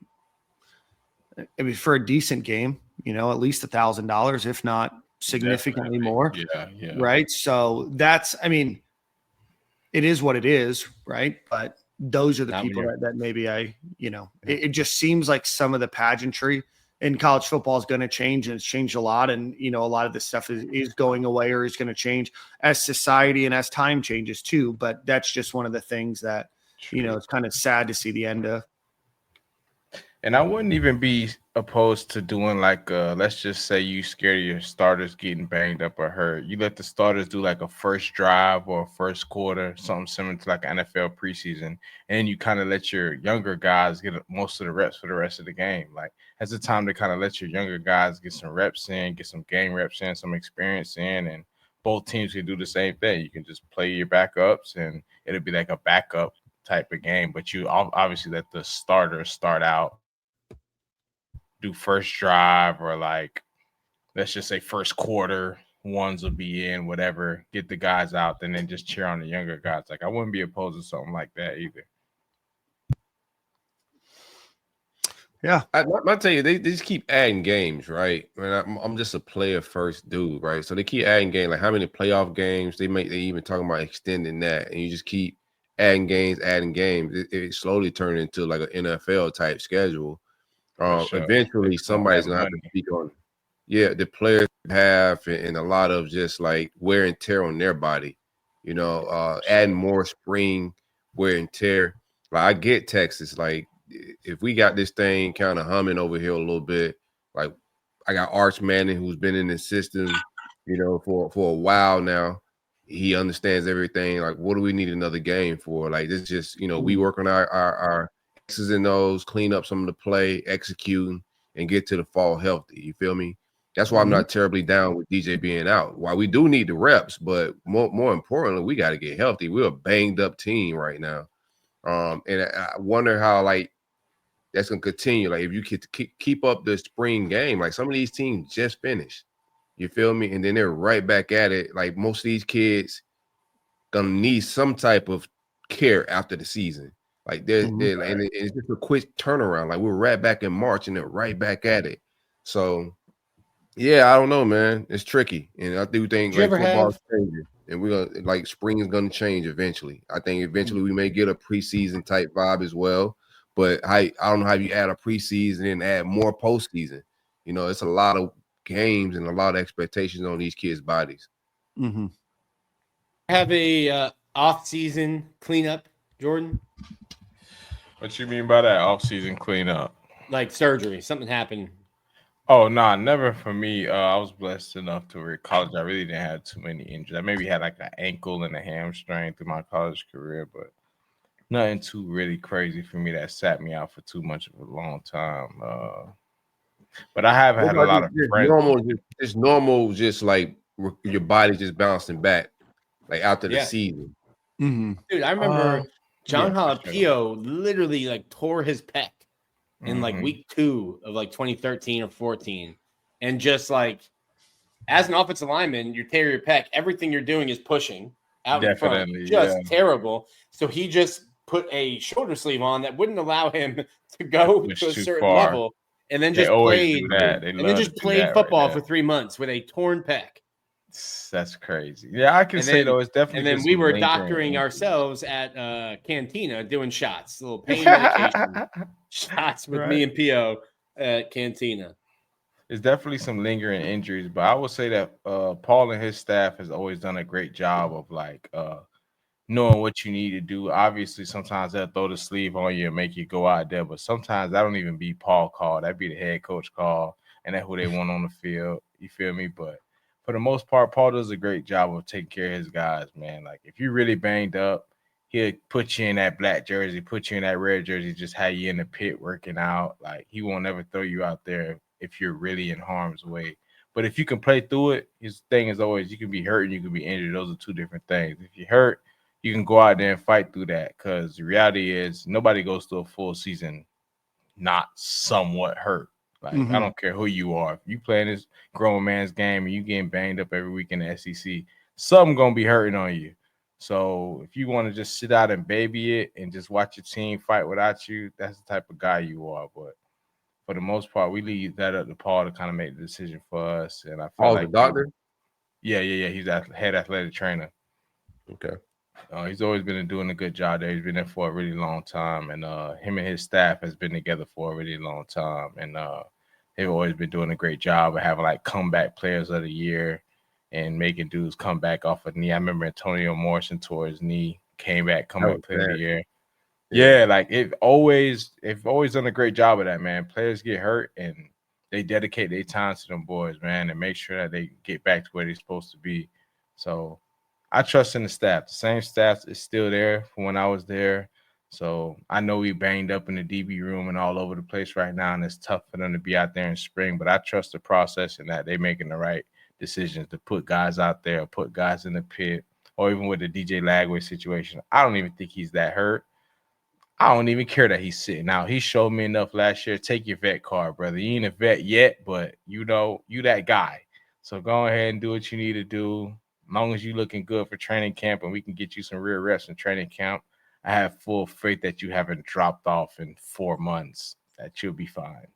I mean, for a decent game, at least $1,000, if not significantly more. Yeah. Right. So that's, I mean, it is what it is, right? But those are the people that maybe it just seems like some of the pageantry in college football is going to change, and it's changed a lot. And, a lot of this stuff is going away or is going to change as society and as time changes too. But that's just one of the things that, it's kind of sad to see the end of. And I wouldn't even be opposed to doing like, let's just say you scared of your starters getting banged up or hurt. You let the starters do like a first drive or a first quarter, something similar to like an NFL preseason. And you kind of let your younger guys get most of the reps for the rest of the game. Like, has a time to kind of let your younger guys get some reps in, get some game reps in, some experience in, and both teams can do the same thing. You can just play your backups and it'll be like a backup type of game. But you obviously let the starters start out, do first drive, or like, let's just say first quarter, ones will be in, whatever, get the guys out, and then just cheer on the younger guys. Like, I wouldn't be opposed to something like that either. Yeah. I tell you, they just keep adding games, right? I mean, I'm just a player first dude, right? So they keep adding games, like how many playoff games they even talking about extending that, and you just keep adding games. It slowly turned into like an NFL type schedule. Sure. Eventually somebody's gonna have to speak on the players have, and a lot of just like wear and tear on their body, adding more spring wear and tear. Like, I get Texas, like if we got this thing kind of humming over here a little bit, like I got Arch Manning, who's been in the system, for a while now. He understands everything. Like, what do we need another game for? Like, this just, we work on our X's and O's, clean up some of the play, executing, and get to the fall healthy. You feel me? That's why I'm not terribly down with DJ being out. While we do need the reps, but more importantly, we got to get healthy. We're a banged up team right now. And I wonder how, like, that's going to continue. Like, if you could keep up the spring game, like some of these teams just finished. You feel me? And then they're right back at it. Like, most of these kids going to need some type of care after the season. Like, they're like, and it's just a quick turnaround. Like, we're right back in March and they're right back at it. So, yeah, I don't know, man. It's tricky. And I do think like football's changing. And we're gonna, like, spring is gonna change eventually. I think eventually we may get a preseason type vibe as well. But I don't know how you add a preseason and add more postseason. It's a lot of games and a lot of expectations on these kids' bodies. Mm-hmm. Have a off-season cleanup, Jordan? What you mean by that, off-season cleanup? Like surgery, something happened. Oh, no, never for me. I was blessed enough to read college. I really didn't have too many injuries. I maybe had like an ankle and a hamstring through my college career, but nothing too really crazy for me that sat me out for too much of a long time. But I have had a lot of friends. Normal, just like your body just bouncing back, like after the season. Mm-hmm. Dude, I remember John Jalapeno literally like tore his pec in like week 2 of like 2013 or 14. And just like, as an offensive lineman, you tear your pec, everything you're doing is pushing out in front. Just terrible. So he just put a shoulder sleeve on that wouldn't allow him to go to a certain level. And then just played football for 3 months with a torn pec. That's crazy. Yeah, I can say though, it's definitely. And then we were doctoring ourselves at Cantina doing shots, little pain medication shots with me and Pio at Cantina. There's definitely some lingering injuries, but I will say that Paul and his staff has always done a great job of like knowing what you need to do. Obviously, sometimes they'll throw the sleeve on you and make you go out there, but sometimes that don't even be Paul call. That'd be the head coach call, and that's who they want on the field. You feel me? But for the most part, Paul does a great job of taking care of his guys, man. Like, if you're really banged up, he'll put you in that black jersey, put you in that red jersey, just have you in the pit working out. Like, he won't ever throw you out there if you're really in harm's way. But if you can play through it, his thing is always you can be hurt and you can be injured. Those are two different things. If you're hurt, you can go out there and fight through that. Because the reality is nobody goes through a full season not somewhat hurt. Like, I don't care who you are. If you playing this grown man's game and you getting banged up every week in the SEC, something going to be hurting on you. So if you want to just sit out and baby it and just watch your team fight without you, that's the type of guy you are. But for the most part, we leave that up to Paul to kind of make the decision for us. And I feel like the doctor? Yeah. He's a head athletic trainer. Okay. He's always been doing a good job there. He's been there for a really long time. And him and his staff has been together for a really long time. And they've always been doing a great job of having like comeback players of the year and making dudes come back off a knee. I remember Antonio Morrison tore his knee, came back, comeback player of the year. Yeah, like they've always done a great job of that, man. Players get hurt and they dedicate their time to them boys, man, and make sure that they get back to where they're supposed to be. So I trust in the staff. The same staff is still there from when I was there. So I know we banged up in the DB room and all over the place right now, and it's tough for them to be out there in spring. But I trust the process and that they're making the right decisions to put guys out there, put guys in the pit, or even with the DJ Lagway situation. I don't even think he's that hurt. I don't even care that he's sitting out. He showed me enough last year. Take your vet card, brother. You ain't a vet yet, but you know, you that guy. So go ahead and do what you need to do. As long as you're looking good for training camp and we can get you some real reps in training camp, I have full faith that you haven't dropped off in 4 months, that you'll be fine.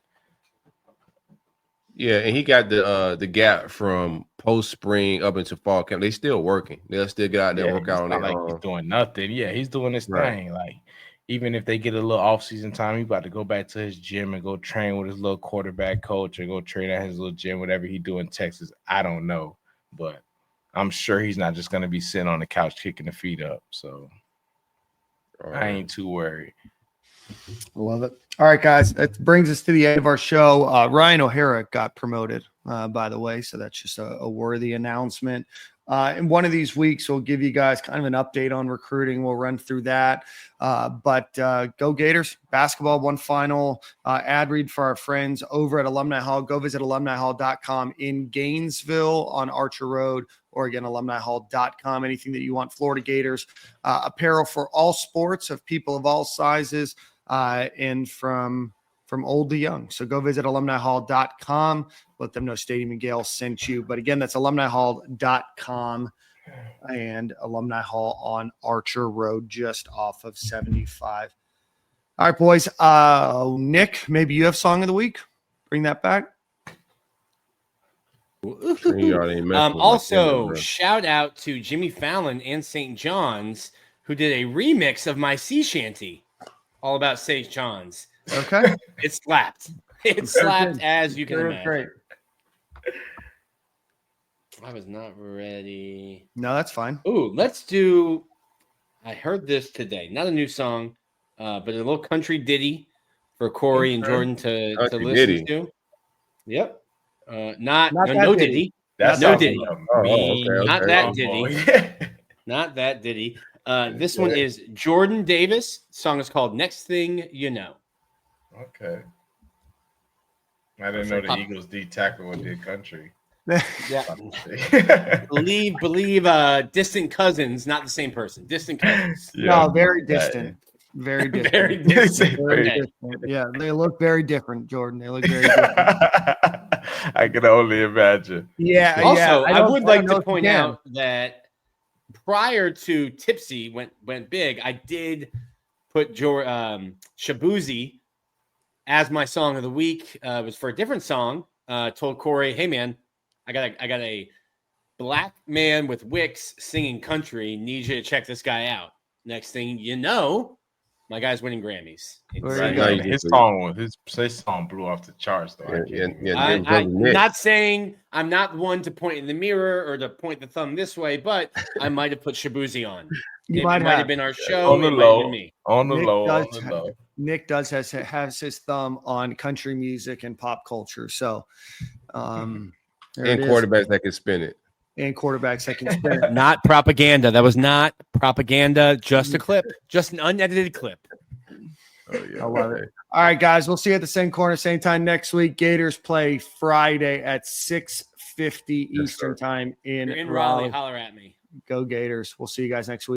Yeah, and he got the gap from post spring up into fall camp. They still working. They'll still get out there and work out on their own. He's doing nothing. Yeah, he's doing his thing. Like, even if they get a little off-season time, he's about to go back to his gym and go train with his little quarterback coach or go train at his little gym, whatever he do in Texas. I don't know, but I'm sure he's not just going to be sitting on the couch kicking the feet up. So I ain't too worried. Love it. All right, guys, that brings us to the end of our show. Ryan O'Hara got promoted, by the way, so that's just a worthy announcement. In one of these weeks, we'll give you guys kind of an update on recruiting. We'll run through that. But go Gators. Basketball, one final ad read for our friends over at Alumni Hall. Go visit alumnihall.com in Gainesville on Archer Road, or again, alumnihall.com. Anything that you want. Florida Gators apparel for all sports of people of all sizes and from old to young. So go visit alumnihall.com. Let them know Stadium and Gale sent you. But again, that's alumnihall.com and Alumni Hall on Archer Road, just off of 75. All right, boys. Nick, maybe you have Song of the Week. Bring that back. Also, shout out to Jimmy Fallon and St. John's, who did a remix of my sea shanty, all about St. John's. Okay. It slapped. It slapped, as you can imagine. Great. I was not ready. No, that's fine. Ooh, let's do. I heard this today. Not a new song, but a little country ditty for Corey and Jordan to listen Diddy. to. Yep. No Diddy. Diddy. That's no Diddy. Okay. Not that Diddy. Not that Diddy. This one is Jordan Davis. The song is called Next Thing You Know. Okay. I didn't know the Eagles D tackle did country. Yeah. believe distant cousins, not the same person. Distant cousins. No, very distant. Very different. Very distant. Very different. Yeah, they look very different, Jordan. They look very different. I can only imagine. Yeah. Also, I would like to point out that prior to Tipsy went big, I did put Shabuzi as my song of the week. It was for a different song. Told Corey, hey man, I got a black man with wicks singing country. Need you to check this guy out. Next thing you know, my guy's winning Grammys. His song blew off the charts, though. I'm not saying I'm not one to point in the mirror or to point the thumb this way, but I might have put Shabuzi on. It might have been our show. On the low. On the low. Nick does has his thumb on country music and pop culture. So, and quarterbacks that can spin it. And quarterbacks that can spin it. Not propaganda. That was not propaganda. Just a clip. Just an unedited clip. Oh, yeah. I love it. All right, guys. We'll see you at the same corner, same time next week. Gators play Friday at 6:50 Eastern time in Raleigh. Holler at me. Go Gators. We'll see you guys next week.